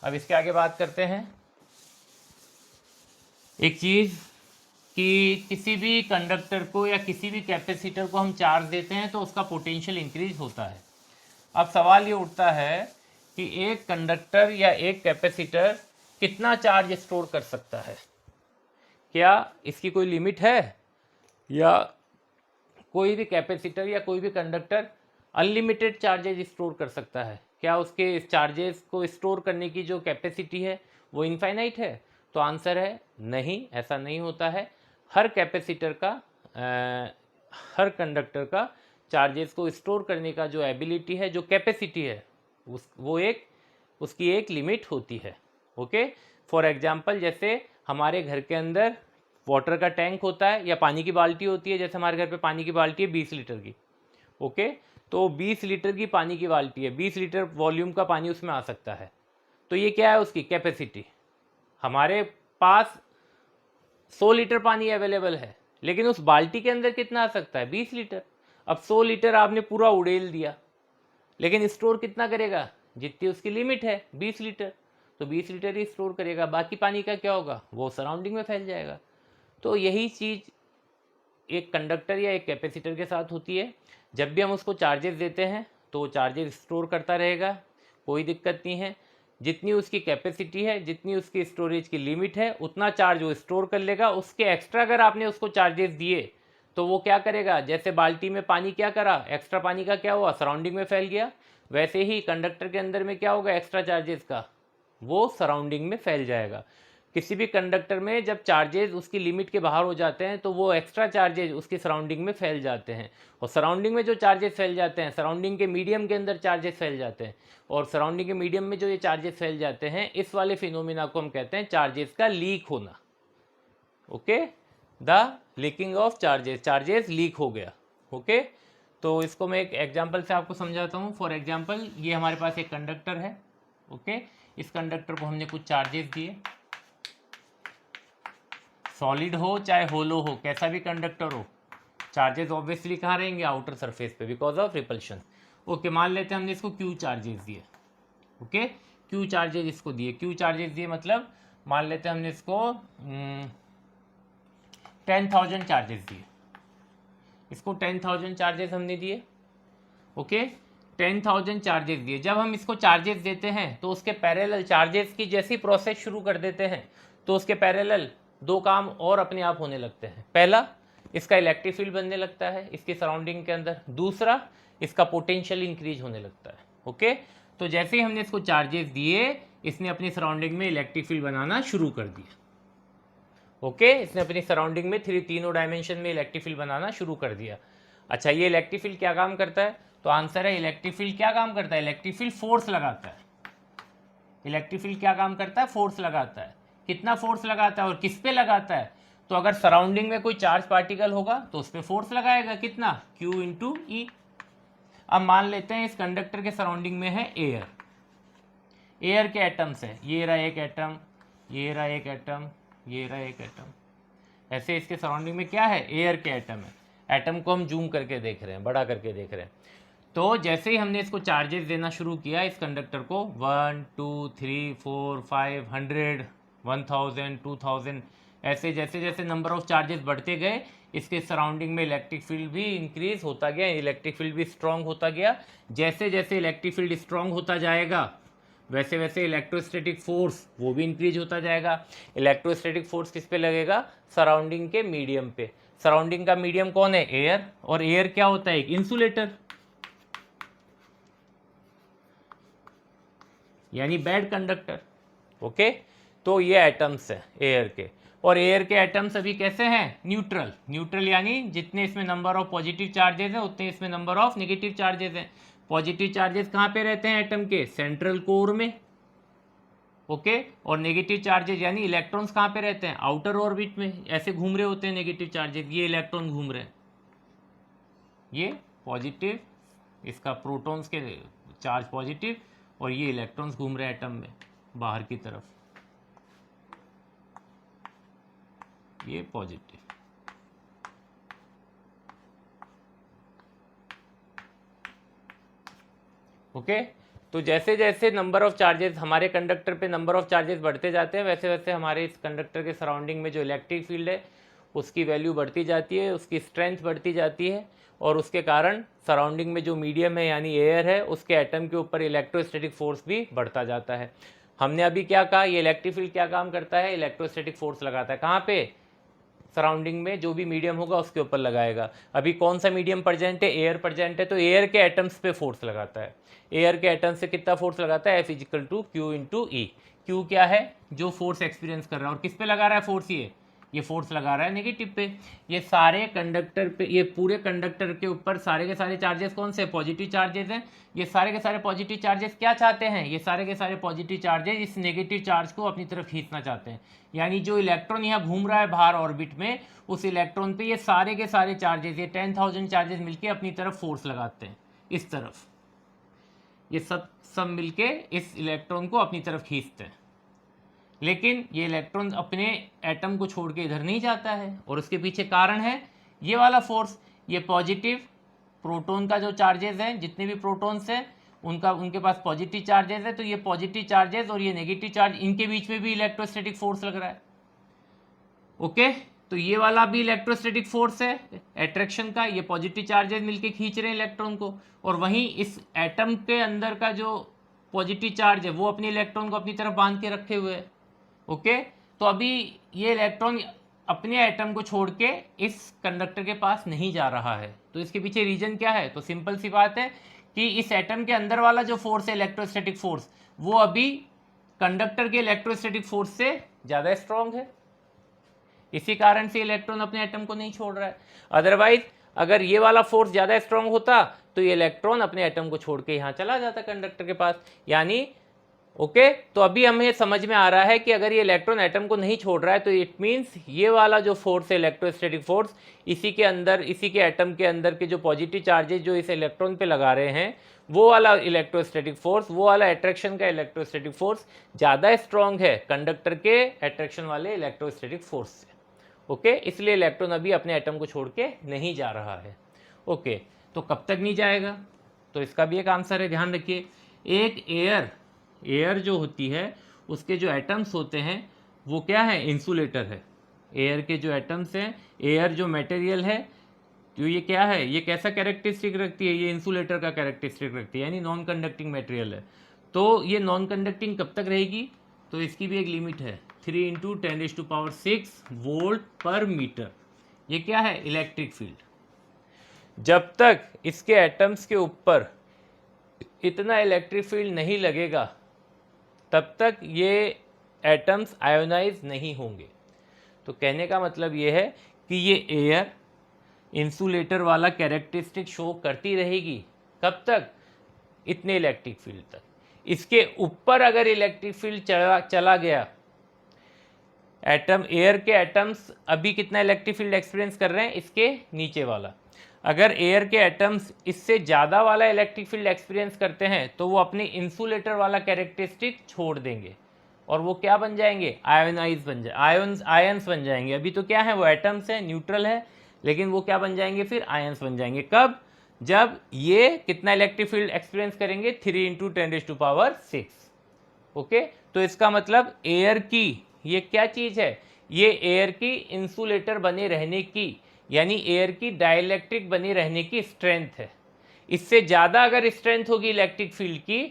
अब इसके आगे बात करते हैं एक चीज़ कि किसी भी कंडक्टर को या किसी भी कैपेसिटर को हम चार्ज देते हैं तो उसका पोटेंशियल इंक्रीज होता है। अब सवाल ये उठता है कि एक कंडक्टर या एक कैपेसिटर कितना चार्ज स्टोर कर सकता है, क्या इसकी कोई लिमिट है, या कोई भी कैपेसिटर या कोई भी कंडक्टर अनलिमिटेड चार्जेज स्टोर कर सकता है, क्या उसके इस चार्जेस को स्टोर करने की जो कैपेसिटी है वो इनफाइनाइट है। तो आंसर है नहीं, ऐसा नहीं होता है। हर कैपेसिटर का हर कंडक्टर का चार्जेस को स्टोर करने का जो एबिलिटी है, जो कैपेसिटी है, उसकी एक लिमिट होती है। ओके, फॉर एग्जांपल जैसे हमारे घर के अंदर वाटर का टैंक होता है या पानी की बाल्टी होती है, जैसे हमारे घर पे पानी की बाल्टी है 20 लीटर की। ओके, तो 20 लीटर की पानी की बाल्टी है, 20 लीटर वॉल्यूम का पानी उसमें आ सकता है। तो ये क्या है उसकी कैपेसिटी। हमारे पास 100 लीटर पानी अवेलेबल है, लेकिन उस बाल्टी के अंदर कितना आ सकता है 20 लीटर। अब 100 लीटर आपने पूरा उड़ेल दिया, लेकिन स्टोर कितना करेगा, जितनी उसकी लिमिट है 20 लीटर, तो 20 लीटर ही स्टोर करेगा। बाकी पानी का क्या होगा, वो सराउंडिंग में फैल जाएगा। तो यही चीज़ एक कंडक्टर या एक कैपेसिटर के साथ होती है। जब भी हम उसको चार्जेस देते हैं तो वो चार्जेस स्टोर करता रहेगा, कोई दिक्कत नहीं है। जितनी उसकी कैपेसिटी है, जितनी उसकी स्टोरेज की लिमिट है, उतना चार्ज वो स्टोर कर लेगा। उसके एक्स्ट्रा अगर आपने उसको चार्जेस दिए तो वो क्या करेगा, जैसे बाल्टी में पानी क्या करा, एक्स्ट्रा पानी का क्या हुआ, सराउंडिंग में फैल गया, वैसे ही कंडक्टर के अंदर में क्या होगा एक्स्ट्रा चार्जेस का, वो सराउंडिंग में फैल जाएगा। किसी भी कंडक्टर में जब चार्जेस उसकी लिमिट के बाहर हो जाते हैं तो वो एक्स्ट्रा चार्जेस उसकी सराउंडिंग में फैल जाते हैं, और सराउंडिंग में जो चार्जेस फैल जाते हैं, सराउंडिंग के मीडियम के अंदर चार्जेस फैल जाते हैं, और सराउंडिंग के मीडियम में जो ये चार्जेस फैल जाते हैं, इस वाले फिनोमिना को हम कहते हैं चार्जेस का लीक होना। Okay, the leaking of charges, charges leak हो गया। ओके, तो इसको मैं एक एग्जांपल से आपको समझाता हूँ। फॉर एग्जांपल, ये हमारे पास एक कंडक्टर है। ओके, इस कंडक्टर को हमने कुछ चार्जेस दिए, सॉलिड हो चाहे होलो हो, कैसा भी कंडक्टर हो, चार्जेस ऑब्वियसली कहाँ रहेंगे, आउटर सरफेस पे, बिकॉज ऑफ रिपल्शन। ओके, मान लेते हैं हमने इसको क्यू चार्जेस दिए। ओके, क्यू चार्जेस इसको दिए, क्यू चार्जेस दिए मतलब मान लेते हैं हमने इसको 10,000 चार्जेस दिए, इसको 10,000 चार्जेस हमने दिए। ओके, 10,000 चार्जेस दिए। जब हम इसको चार्जेस देते हैं तो उसके पैरेलल चार्जेस की जैसी प्रोसेस शुरू कर देते हैं तो उसके पैरेलल दो काम और अपने आप होने लगते हैं। पहला, इसका इलेक्ट्रिक फील्ड बनने लगता है इसकी सराउंडिंग के अंदर। दूसरा, इसका पोटेंशियल इंक्रीज होने लगता है। ओके, तो जैसे ही हमने इसको चार्जेस दिए, इसने अपनी सराउंडिंग में इलेक्ट्रिक फील्ड बनाना शुरू कर दिया। ओके, इसने अपनी सराउंडिंग में तीनों डायमेंशन में इलेक्ट्रिक फील्ड बनाना शुरू कर दिया। अच्छा, ये इलेक्ट्रिक फील्ड क्या काम करता है? तो आंसर है, इलेक्ट्रिक फील्ड क्या काम करता है? इलेक्ट्रिक फील्ड फोर्स लगाता है। इलेक्ट्रिक फील्ड क्या काम करता है? फोर्स लगाता है। कितना फोर्स लगाता है और किस पे लगाता है? तो अगर सराउंडिंग में कोई चार्ज पार्टिकल होगा तो उस पर फोर्स लगाएगा, कितना? Q इंटू ई। अब मान लेते हैं इस कंडक्टर के सराउंडिंग में है एयर, एयर के एटम्स है, ये रहा एक एटम, ये रहा एक एटम, ये रहा एक एटम। ऐसे इसके सराउंडिंग में क्या है? एयर के एटम है। एटम को हम जूम करके देख रहे हैं, बड़ा करके देख रहे हैं। तो जैसे ही हमने इसको चार्जेस देना शुरू किया इस कंडक्टर को, 1 2 3 4 5 100 1000 2000, ऐसे जैसे जैसे नंबर ऑफ चार्जेस बढ़ते गए, इसके सराउंडिंग में इलेक्ट्रिक फील्ड भी इंक्रीज होता गया, इलेक्ट्रिक फील्ड भी स्ट्रांग होता गया। जैसे जैसे इलेक्ट्रिक फील्ड स्ट्रांग होता जाएगा वैसे वैसे इलेक्ट्रोस्टैटिक फोर्स वो भी इंक्रीज होता जाएगा। इलेक्ट्रोस्टैटिक फोर्स किस पे लगेगा? सराउंडिंग के मीडियम पे। सराउंडिंग का मीडियम कौन है? एयर। और एयर क्या होता है? एक इंसुलेटर, यानी बैड कंडक्टर। ओके, तो ये एटम्स है एयर के, और एयर के एटम्स अभी कैसे हैं? न्यूट्रल। न्यूट्रल यानी जितने इसमें नंबर ऑफ पॉजिटिव चार्जेस हैं उतने इसमें नंबर ऑफ नेगेटिव चार्जेस हैं। पॉजिटिव चार्जेस कहाँ पे रहते हैं एटम के? सेंट्रल कोर में। ओके, और नेगेटिव चार्जेस यानी इलेक्ट्रॉन्स कहाँ पे रहते हैं? आउटर ऑर्बिट में, ऐसे घूम रहे होते हैं नेगेटिव चार्जेस। ये इलेक्ट्रॉन घूम रहे हैं, ये पॉजिटिव, इसका प्रोटॉन्स के चार्ज पॉजिटिव, और ये इलेक्ट्रॉन्स घूम रहे हैं एटम में बाहर की तरफ, ये पॉजिटिव। ओके, तो जैसे जैसे नंबर ऑफ चार्जेस हमारे कंडक्टर पे नंबर ऑफ चार्जेस बढ़ते जाते हैं वैसे वैसे हमारे इस कंडक्टर के सराउंडिंग में जो इलेक्ट्रिक फील्ड है उसकी वैल्यू बढ़ती जाती है, उसकी स्ट्रेंथ बढ़ती जाती है, और उसके कारण सराउंडिंग में जो मीडियम है यानी एयर है उसके एटम के ऊपर इलेक्ट्रोस्टैटिक फोर्स भी बढ़ता जाता है। हमने अभी क्या कहा? ये इलेक्ट्रिक फील्ड क्या काम करता है? इलेक्ट्रोस्टैटिक फोर्स लगाता है। कहाँ पे? सराउंडिंग में जो भी मीडियम होगा उसके ऊपर लगाएगा। अभी कौन सा मीडियम प्रेजेंट है? एयर प्रेजेंट है, तो एयर के एटम्स पे फोर्स लगाता है। एयर के एटम्स से कितना फोर्स लगाता है? F = Q इंटू ई। क्यू क्या है? जो फोर्स एक्सपीरियंस कर रहा है। और किस पे लगा रहा है फोर्स? ये फोर्स लगा रहा है नेगेटिव पे। ये सारे कंडक्टर पे, ये पूरे कंडक्टर के ऊपर सारे के सारे चार्जेस कौन से? पॉजिटिव चार्जेस हैं। ये सारे के सारे पॉजिटिव चार्जेस क्या चाहते हैं? ये सारे के सारे पॉजिटिव चार्जेस इस नेगेटिव चार्ज को अपनी तरफ खींचना चाहते हैं। यानी जो इलेक्ट्रॉन यहाँ घूम रहा है बाहर ऑर्बिट में, उस इलेक्ट्रॉन पे ये सारे के सारे चार्जेस, ये 10,000 चार्जेस मिलके अपनी तरफ फोर्स लगाते हैं इस तरफ। ये सब मिलके इस इलेक्ट्रॉन को अपनी तरफ खींचते हैं। लेकिन ये इलेक्ट्रॉन अपने एटम को छोड़ के इधर नहीं जाता है, और उसके पीछे कारण है ये वाला फोर्स। ये पॉजिटिव प्रोटॉन का जो चार्जेस हैं, जितने भी प्रोटॉन्स हैं उनके पास पॉजिटिव चार्जेस है, तो ये पॉजिटिव चार्जेस और ये नेगेटिव चार्ज, इनके बीच में भी इलेक्ट्रोस्टैटिक फोर्स लग रहा है। ओके, तो ये वाला भी इलेक्ट्रोस्टैटिक फोर्स है अट्रैक्शन का, ये पॉजिटिव चार्जेस मिलके खींच रहे हैं इलेक्ट्रॉन को, और वहीं इस एटम के अंदर का जो पॉजिटिव चार्ज है वो अपने इलेक्ट्रॉन को अपनी तरफ बांध के रखे हुए है। ओके, तो अभी ये इलेक्ट्रॉन अपने एटम को छोड़ के इस कंडक्टर के पास नहीं जा रहा है। तो इसके पीछे रीजन क्या है? तो सिंपल सी बात है कि इस एटम के अंदर वाला जो फोर्स है इलेक्ट्रोस्टैटिक फोर्स, वो अभी कंडक्टर के इलेक्ट्रोस्टैटिक फोर्स से ज़्यादा स्ट्रांग है, इसी कारण से इलेक्ट्रॉन अपने एटम को नहीं छोड़ रहा है। अदरवाइज अगर ये वाला फोर्स ज़्यादा स्ट्रांग होता तो ये इलेक्ट्रॉन अपने एटम को छोड़ के यहाँ चला जाता कंडक्टर के पास। यानी ओके, तो अभी हमें समझ में आ रहा है कि अगर ये इलेक्ट्रॉन एटम को नहीं छोड़ रहा है तो इट मीन्स ये वाला जो फोर्स है इलेक्ट्रोस्टैटिक फोर्स, इसी के अंदर, इसी के एटम के अंदर के जो पॉजिटिव चार्जेस जो इस इलेक्ट्रॉन पे लगा रहे हैं, वो वाला इलेक्ट्रोस्टैटिक फोर्स, वो वाला अट्रैक्शन का इलेक्ट्रोस्टैटिक फोर्स ज़्यादा स्ट्रांग है कंडक्टर के अट्रैक्शन वाले इलेक्ट्रोस्टैटिक फोर्स से। ओके, इसलिए इलेक्ट्रॉन अभी अपने एटम को छोड़ के नहीं जा रहा है। ओके, तो कब तक नहीं जाएगा, तो इसका भी एक आंसर है, ध्यान रखिए। एक एयर जो होती है उसके जो एटम्स होते हैं वो क्या है, इंसुलेटर है। एयर के जो एटम्स हैं, एयर जो मटेरियल है, तो ये क्या है, ये कैसा कैरेक्टरिस्टिक रखती है, ये इंसुलेटर का कैरेक्टरिस्टिक रखती है, यानी नॉन कंडक्टिंग मटेरियल है। तो ये नॉन कंडक्टिंग कब तक रहेगी, तो इसकी भी एक लिमिट है, 3 × 10⁶ वोल्ट पर मीटर। ये क्या है, इलेक्ट्रिक फील्ड। जब तक इसके एटम्स के ऊपर इतना इलेक्ट्रिक फील्ड नहीं लगेगा तब तक ये एटम्स आयोनाइज नहीं होंगे। तो कहने का मतलब ये है कि ये एयर इंसुलेटर वाला कैरेक्टरिस्टिक शो करती रहेगी, कब तक, इतने इलेक्ट्रिक फील्ड तक। इसके ऊपर अगर इलेक्ट्रिक फील्ड चला गया, एटम, एयर के एटम्स अभी कितना इलेक्ट्रिक फील्ड एक्सपीरियंस कर रहे हैं, इसके नीचे वाला, अगर एयर के एटम्स इससे ज़्यादा वाला इलेक्ट्रिक फील्ड एक्सपीरियंस करते हैं तो वो अपनी इंसुलेटर वाला कैरेक्टरिस्टिक छोड़ देंगे और वो क्या बन जाएंगे, आयोनाइज बन जाए, आयंस बन जाएंगे। अभी तो क्या है, वो एटम्स है, न्यूट्रल है, लेकिन वो क्या बन जाएंगे, फिर आयंस बन जाएंगे। कब, जब ये कितना इलेक्ट्रिक फील्ड एक्सपीरियंस करेंगे, 3 × 10⁶। ओके, तो इसका मतलब एयर की, ये क्या चीज़ है, ये एयर की इंसुलेटर बने रहने की, यानी एयर की डाइलेक्ट्रिक बनी रहने की स्ट्रेंथ है। इससे ज़्यादा अगर स्ट्रेंथ होगी इलेक्ट्रिक फील्ड की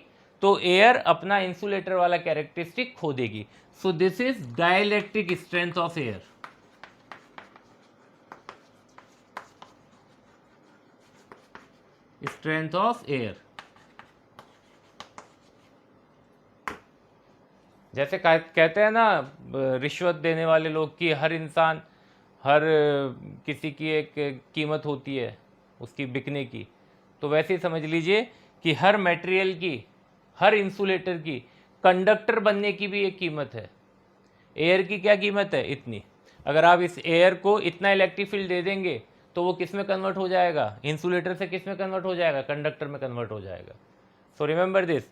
तो एयर अपना इंसुलेटर वाला कैरेक्टरिस्टिक खो देगी। सो this is dielectric strength of air. Strength of air, जैसे कहते हैं ना रिश्वत देने वाले लोग की हर इंसान, हर किसी की एक कीमत होती है उसकी बिकने की, तो वैसे ही समझ लीजिए कि हर मटेरियल की, हर इंसुलेटर की, कंडक्टर बनने की भी एक कीमत है। एयर की क्या कीमत है, इतनी। अगर आप इस एयर को इतना इलेक्ट्रिक फील्ड दे देंगे तो वो किस में कन्वर्ट हो जाएगा, इंसुलेटर से किस में कन्वर्ट हो जाएगा, कंडक्टर में कन्वर्ट हो जाएगा। So remember this.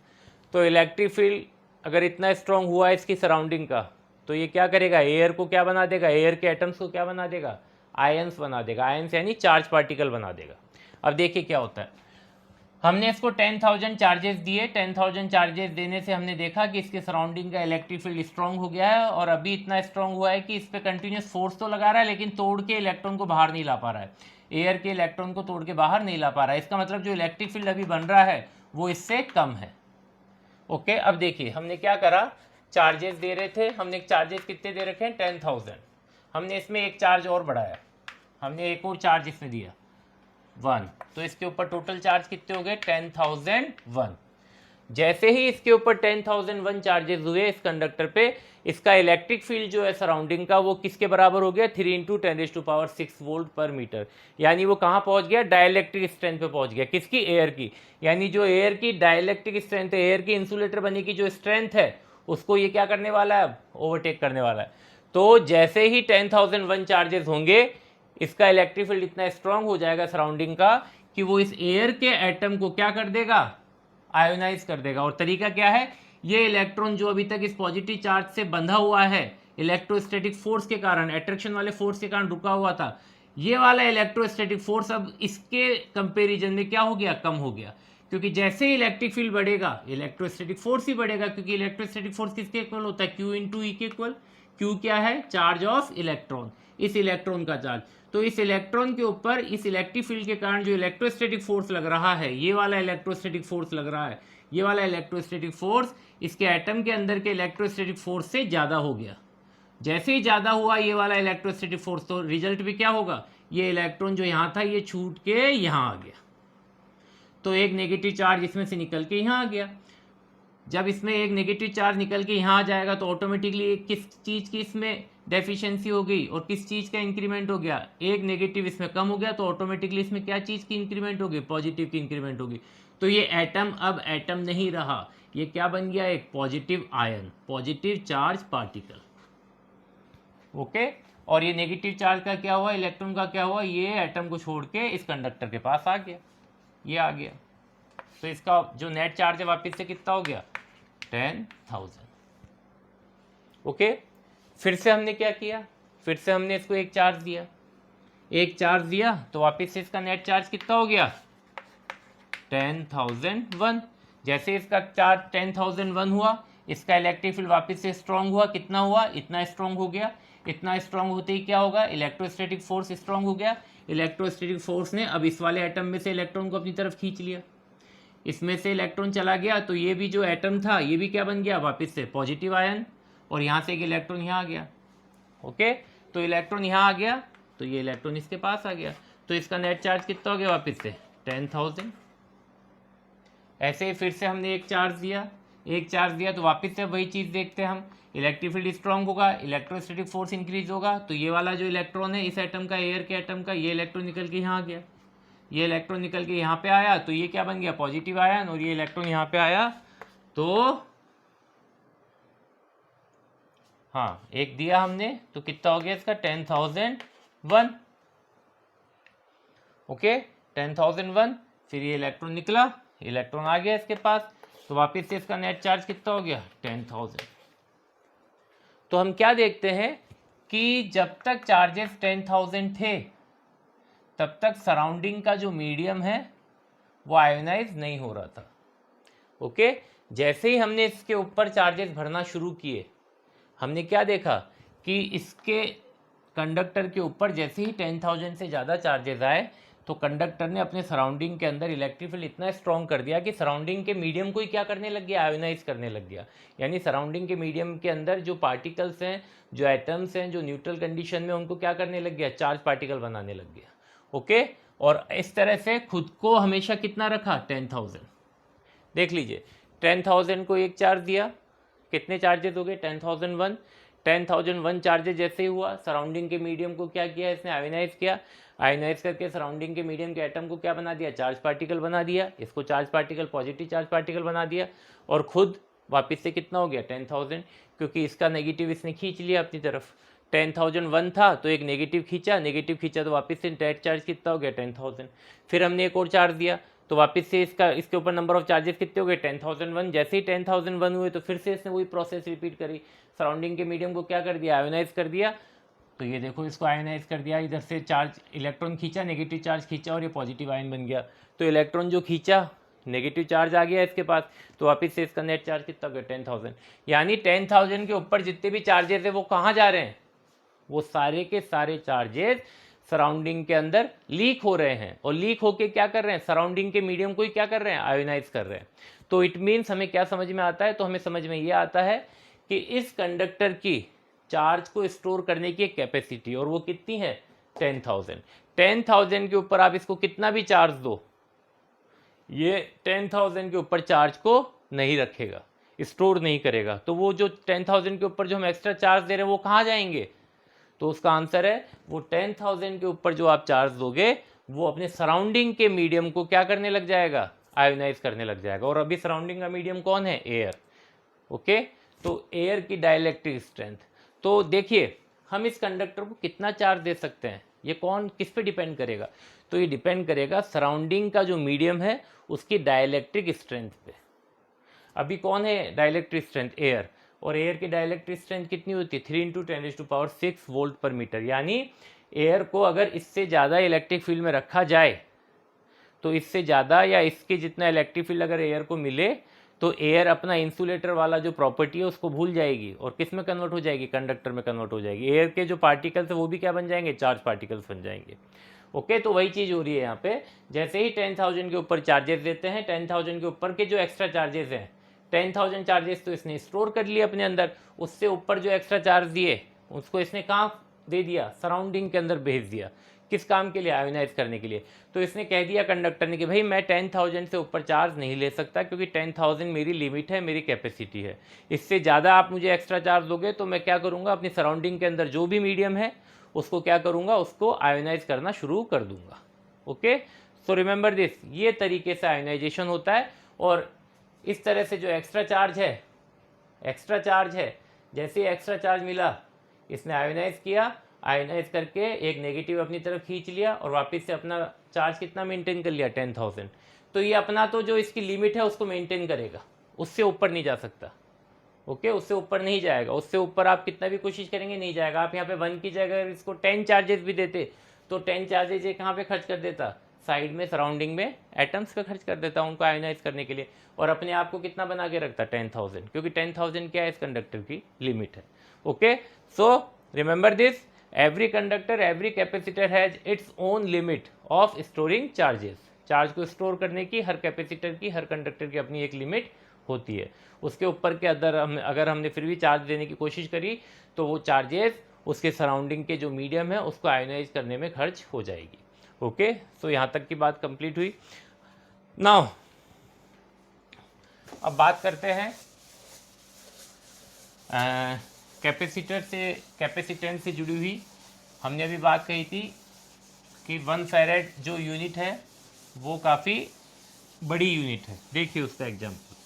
तो इलेक्ट्रिक फील्ड अगर इतना स्ट्रांग हुआ है इसकी सराउंडिंग का, तो ये क्या करेगा, एयर को क्या बना देगा, एयर के एटम्स को क्या बना देगा, आयंस बना देगा। आयंस यानी चार्ज पार्टिकल बना देगा। अब देखिए क्या होता है, हमने इसको 10,000 चार्जेस दिए, 10,000 चार्जेस देने से हमने देखा कि इसके सराउंडिंग का इलेक्ट्रिक फील्ड स्ट्रांग हो गया है और अभी इतना स्ट्रांग हुआ है कि इस पर कंटिन्यूस फोर्स तो लगा रहा है लेकिन तोड़ के इलेक्ट्रॉन को बाहर नहीं ला पा रहा है, एयर के इलेक्ट्रॉन को तोड़ के बाहर नहीं ला पा रहा है। इसका मतलब जो इलेक्ट्रिक फील्ड अभी बन रहा है वो इससे कम है। ओके, अब देखिए हमने क्या करा, चार्जेस दे रहे थे, हमने चार्जेस कितने दे रखे हैं, 10,000। हमने इसमें एक चार्ज और बढ़ाया, हमने एक और चार्ज इसमें दिया 1, तो इसके ऊपर टोटल चार्ज कितने हो गए, 10,001। जैसे ही इसके ऊपर 10,001 चार्जेस हुए इस कंडक्टर पे, इसका इलेक्ट्रिक फील्ड जो है सराउंडिंग का वो किसके बराबर हो गया, 3 × 10⁶ वोल्ट पर मीटर। यानी वो कहाँ पहुंच गया, डाइलेक्ट्रिक स्ट्रेंथ पे पहुंच गया, किसकी, एयर की। यानी जो एयर की डाइलेक्ट्रिक स्ट्रेंथ है, एयर की इंसुलेटर बनने की जो स्ट्रेंथ है, उसको ये क्या करने वाला है, अब ओवरटेक करने वाला है। तो जैसे ही 10,001 चार्जेस होंगे, इसका इलेक्ट्रिक फील्ड इतना स्ट्रांग हो जाएगा सराउंडिंग का कि वो इस एयर के एटम को क्या कर देगा, आयोनाइज कर देगा। और तरीका क्या है, ये इलेक्ट्रॉन जो अभी तक इस पॉजिटिव चार्ज से बंधा हुआ है इलेक्ट्रोस्टैटिक फोर्स के कारण, अट्रैक्शन वाले फोर्स के कारण रुका हुआ था, ये वाला इलेक्ट्रोस्टैटिक फोर्स अब इसके कंपेरिजन में क्या हो गया, कम हो गया। क्योंकि जैसे ही इलेक्ट्रिक फील्ड बढ़ेगा इलेक्ट्रोस्टैटिक फोर्स ही बढ़ेगा, क्योंकि इलेक्ट्रोस्टैटिक फोर्स किसके इक्वल होता है, Q × E के इक्वल। Q क्या है, चार्ज ऑफ इलेक्ट्रॉन, इस इलेक्ट्रॉन का चार्ज। तो इस इलेक्ट्रॉन के ऊपर इस इलेक्ट्रिक फील्ड के कारण जो इलेक्ट्रोस्टैटिक फोर्स लग रहा है, ये वाला इलेक्ट्रोस्टैटिक फोर्स लग रहा है, ये वाला इलेक्ट्रोस्टैटिक फोर्स इसके एटम के अंदर के इलेक्ट्रोस्टैटिक फोर्स से ज़्यादा हो गया। जैसे ही ज़्यादा हुआ ये वाला इलेक्ट्रोस्टैटिक फोर्स, तो रिजल्ट भी क्या होगा, ये इलेक्ट्रॉन जो यहाँ था ये छूट के यहाँ आ गया, तो एक नेगेटिव चार्ज इसमें से निकल के यहाँ आ गया। जब इसमें एक नेगेटिव चार्ज निकल के यहाँ आ जाएगा तो ऑटोमेटिकली किस चीज़ की इसमें डेफिशिएंसी हो गई और किस चीज़ का इंक्रीमेंट हो गया, एक नेगेटिव इसमें कम हो गया तो ऑटोमेटिकली इसमें क्या चीज़ की इंक्रीमेंट होगी, पॉजिटिव की इंक्रीमेंट होगी। तो ये एटम अब एटम नहीं रहा, ये क्या बन गया, एक positive ion, positive charge particle. Okay, और ये नेगेटिव चार्ज का क्या हुआ, इलेक्ट्रॉन का क्या हुआ, ये एटम को छोड़ के इस कंडक्टर के पास आ गया, ये आ गया। तो इसका जो नेट चार्ज है वापस से कितना हो गया, 10,000। ओके, फिर से हमने क्या किया, फिर से हमने इसको एक चार्ज दिया, एक चार्ज दिया तो वापस से इसका नेट चार्ज कितना हो गया, 10,001। जैसे इसका चार्ज 10,001 हुआ, इसका इलेक्ट्रिक फील्ड वापस से स्ट्रांग हुआ, कितना हुआ, इतना स्ट्रांग हो गया। इतना स्ट्रांग होते ही क्या होगा, इलेक्ट्रोस्टैटिक फोर्स स्ट्रांग हो गया। इलेक्ट्रोस्टैटिक फोर्स ने अब इस वाले एटम में से इलेक्ट्रॉन को अपनी तरफ खींच लिया, इसमें से इलेक्ट्रॉन चला गया तो ये भी जो एटम था ये भी क्या बन गया, वापस से पॉजिटिव आयन, और यहाँ से एक इलेक्ट्रॉन यहाँ आ गया। ओके, तो इलेक्ट्रॉन यहाँ आ गया तो ये इलेक्ट्रॉन इसके पास आ गया, तो इसका नेट चार्ज कितना हो गया, वापस से 10,000। ऐसे ही फिर से हमने एक चार्ज दिया, एक चार्ज दिया तो वापस से वही चीज़ देखते हैं हम, इलेक्ट्रिक फील्ड स्ट्रांग होगा, इलेक्ट्रोस्टैटिक फोर्स इंक्रीज होगा, तो ये वाला जो इलेक्ट्रॉन है इस एटम का, एयर के एटम का, ये इलेक्ट्रॉन निकल के यहाँ आ गया, ये इलेक्ट्रॉन निकल के यहाँ पे आया तो ये क्या बन गया, पॉजिटिव आयन, और ये इलेक्ट्रॉन यहाँ पे आया तो हाँ एक दिया हमने तो कितना हो गया इसका, 10,001। ओके, 10,001। फिर ये इलेक्ट्रॉन निकला, इलेक्ट्रॉन आ गया इसके पास, तो वापस से इसका नेट चार्ज कितना हो गया, 10,000। तो हम क्या देखते हैं कि जब तक चार्जेस 10,000 थे तब तक सराउंडिंग का जो मीडियम है वो आयोनाइज नहीं हो रहा था। ओके, जैसे ही हमने इसके ऊपर चार्जेस भरना शुरू किए, हमने क्या देखा कि इसके कंडक्टर के ऊपर जैसे ही 10,000 से ज़्यादा चार्जेस आए तो कंडक्टर ने अपने सराउंडिंग के अंदर इलेक्ट्रिक फील्ड इतना स्ट्रॉन्ग कर दिया कि सराउंडिंग के मीडियम को ही क्या करने लग गया, आयोनाइज करने लग गया। यानी सराउंडिंग के मीडियम के अंदर जो पार्टिकल्स हैं, जो एटम्स हैं, जो न्यूट्रल कंडीशन में, उनको क्या करने लग गया, चार्ज पार्टिकल बनाने लग गया। ओके, और इस तरह से खुद को हमेशा कितना रखा, 10,000। देख लीजिए, 10,000 को एक चार्ज दिया, कितने चार्जेस हो गए, 10,001। 10,001 चार्जेस जैसे ही हुआ, सराउंडिंग के मीडियम को क्या किया इसने, आयोनाइज किया, आयोनाइज करके सराउंडिंग के मीडियम के एटम को क्या बना दिया, चार्ज पार्टिकल बना दिया, इसको charge particle, positive charge particle बना दिया, और खुद वापस से कितना हो गया, 10,000, क्योंकि इसका नेगेटिव इसने खींच लिया अपनी तरफ। 10,001 था तो एक नेगेटिव खींचा, नेगेटिव खींचा तो वापस से नेट चार्ज कितना हो गया, 10,000। फिर हमने एक और चार्ज दिया तो वापस से इसके ऊपर नंबर ऑफ चार्जेस कितने हो गए, 10,001। जैसे ही 10,001 हुए तो फिर से इसने वही प्रोसेस रिपीट करी, सराउंडिंग के मीडियम को क्या कर दिया, आयोनाइज कर दिया। तो ये देखो, इसको आयोनाइज कर दिया, इधर से चार्ज इलेक्ट्रॉन खींचा, नेगेटिव चार्ज खींचा और ये पॉजिटिव आयन बन गया। तो इलेक्ट्रॉन जो खींचा, नेगेटिव चार्ज आ गया इसके पास, तो वापस से इसका नेट चार्ज कितना हो गया, 10,000। यानी 10,000 के ऊपर जितने भी चार्जेस है वो कहाँ जा रहे हैं, वो सारे के सारे चार्जेस सराउंडिंग के अंदर लीक हो रहे हैं, और लीक होके क्या कर रहे हैं, सराउंडिंग के मीडियम को ही क्या कर रहे हैं, आयोनाइज कर रहे हैं। तो इट मीन्स हमें क्या समझ में आता है, तो हमें समझ में ये आता है कि इस कंडक्टर की चार्ज को स्टोर करने की एक कैपेसिटी, और वो कितनी है, 10,000। 10,000 के ऊपर आप इसको कितना भी चार्ज दो, ये 10,000 के ऊपर चार्ज को नहीं रखेगा, स्टोर नहीं करेगा। तो वो जो 10,000 के ऊपर जो हम एक्स्ट्रा चार्ज दे रहे हैं वो कहाँ जाएंगे, तो उसका आंसर है वो 10,000 के ऊपर जो आप चार्ज दोगे वो अपने सराउंडिंग के मीडियम को क्या करने लग जाएगा, आयोनाइज करने लग जाएगा। और अभी सराउंडिंग का मीडियम कौन है, एयर। ओके, तो एयर की डाइलेक्ट्रिक स्ट्रेंथ, तो देखिए हम इस कंडक्टर को कितना चार्ज दे सकते हैं, ये कौन किस पे डिपेंड करेगा, तो ये डिपेंड करेगा सराउंडिंग का जो मीडियम है उसकी डाइलेक्ट्रिक स्ट्रेंथ पे। अभी कौन है डाइलेक्ट्रिक स्ट्रेंथ, एयर, और एयर की डाइलेक्ट्रिक स्ट्रेंथ कितनी होती है, 3 × 10⁶ वोल्ट पर मीटर। यानी एयर को अगर इससे ज़्यादा इलेक्ट्रिक फील्ड में रखा जाए तो इससे ज़्यादा या इसके जितना इलेक्ट्रिक फील्ड अगर एयर को मिले तो एयर अपना इंसुलेटर वाला जो प्रॉपर्टी है उसको भूल जाएगी और किस में कन्वर्ट हो जाएगी, कंडक्टर में कन्वर्ट हो जाएगी। एयर के जो पार्टिकल्स है वो भी क्या बन जाएंगे, चार्ज पार्टिकल्स बन जाएंगे। ओके, तो वही चीज़ हो रही है यहाँ पे, जैसे ही 10,000 के ऊपर चार्जेस देते हैं, 10,000 के ऊपर के जो एक्स्ट्रा चार्जेस हैं, 10,000 चार्जेस तो इसने स्टोर कर लिए अपने अंदर, उससे ऊपर जो एक्स्ट्रा चार्ज दिए उसको इसने कहाँ दे दिया, सराउंडिंग के अंदर भेज दिया। किस काम के लिए, आयोनाइज करने के लिए। तो इसने कह दिया कंडक्टर ने कि भाई मैं 10,000 से ऊपर चार्ज नहीं ले सकता, क्योंकि 10,000 मेरी लिमिट है, मेरी कैपेसिटी है। इससे ज़्यादा आप मुझे एक्स्ट्रा चार्ज दोगे तो मैं क्या करूँगा, अपनी सराउंडिंग के अंदर जो भी मीडियम है उसको क्या करूँगा, उसको आयोनाइज करना शुरू कर दूँगा। ओके, सो रिमेंबर दिस, ये तरीके से आयोनाइजेशन होता है। और इस तरह से जो एक्स्ट्रा चार्ज है, जैसे एक्स्ट्रा चार्ज मिला इसने आयोनाइज किया, आयोनाइज करके एक नेगेटिव अपनी तरफ खींच लिया और वापस से अपना चार्ज कितना मेंटेन कर लिया, 10,000। तो ये अपना तो जो इसकी लिमिट है उसको मेंटेन करेगा, उससे ऊपर नहीं जा सकता। ओके, उससे ऊपर नहीं जाएगा, उससे ऊपर आप कितना भी कोशिश करेंगे नहीं जाएगा। आप यहाँ पे 1 की जगह इसको 10 चार्जेस भी देते तो 10 चार्जेस ये कहाँ पे खर्च कर देता, साइड में सराउंडिंग में एटम्स पे खर्च कर देता उनको आयोनाइज करने के लिए, और अपने आप को कितना बना के रखता, 10,000, क्योंकि 10,000 क्या है, इस कंडक्टर की लिमिट है। Okay, so remember this, every conductor, every capacitor has its own limit of storing charges. Charge को स्टोर करने की हर कैपेसिटर की, हर कंडक्टर की अपनी एक लिमिट होती है। उसके ऊपर के अगर हमने फिर भी चार्ज देने की कोशिश करी तो वो चार्जेस उसके सराउंडिंग के जो मीडियम है उसको आयोनाइज करने में खर्च हो जाएगी। ओके, सो यहाँ तक की बात कंप्लीट हुई। नाउ अब बात करते हैं कैपेसिटेंस से जुड़ी हुई। हमने अभी बात कही थी कि 1 फैरेड जो यूनिट है वो काफ़ी बड़ी यूनिट है। देखिए उसका एग्जाम्पल,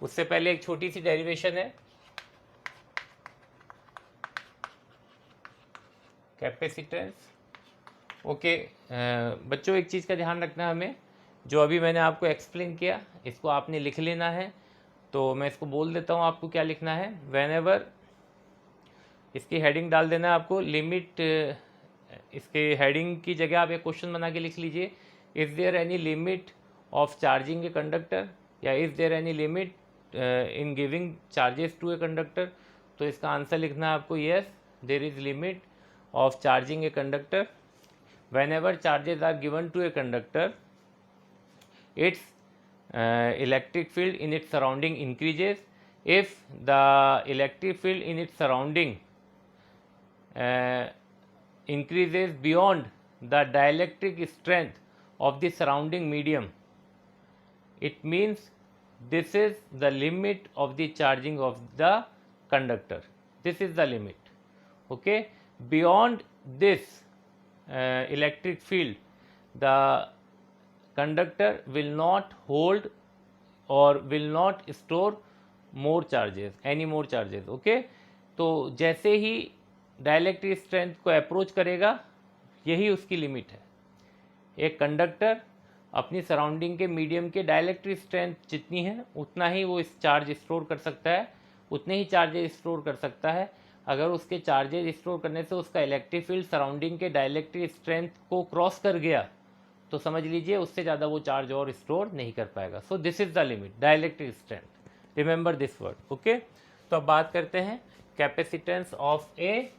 उससे पहले एक छोटी सी डेरिवेशन है। कैपेसिटेंस, ओके, बच्चों एक चीज़ का ध्यान रखना है हमें, जो अभी मैंने आपको एक्सप्लेन किया इसको आपने लिख लेना है। तो मैं इसको बोल देता हूँ आपको क्या लिखना है। व्हेनेवर, इसकी हेडिंग डाल देना है आपको, लिमिट, इसके हेडिंग की जगह आप एक क्वेश्चन बना के लिख लीजिए, is there any limit of charging a conductor, या is there any limit in giving charges to a conductor. तो इसका आंसर लिखना है आपको, yes there is limit of charging a conductor whenever charges are given to a conductor, its electric field in its surrounding increases if the electric field in its surrounding increases beyond the dielectric strength of the surrounding medium. It means this is the limit of the charging of the conductor. This is the limit. Okay, beyond this electric field, the conductor will not hold or will not store more charges, any more charges. Okay, तो जैसे ही dielectric strength को approach करेगा यही उसकी limit है। एक conductor अपनी surrounding के मीडियम के डायलेक्ट्रिक स्ट्रेंथ जितनी है उतना ही वो इस चार्ज स्टोर कर सकता है, उतने ही चार्जेस स्टोर कर सकता है। अगर उसके चार्जेस स्टोर करने से उसका इलेक्ट्रिक फील्ड सराउंडिंग के डायलेक्ट्रिक स्ट्रेंथ को क्रॉस कर गया तो समझ लीजिए उससे ज़्यादा वो चार्ज और स्टोर नहीं कर पाएगा। सो this is the limit, dielectric strength, remember this word. Okay, तो अब बात करते हैं capacitance of A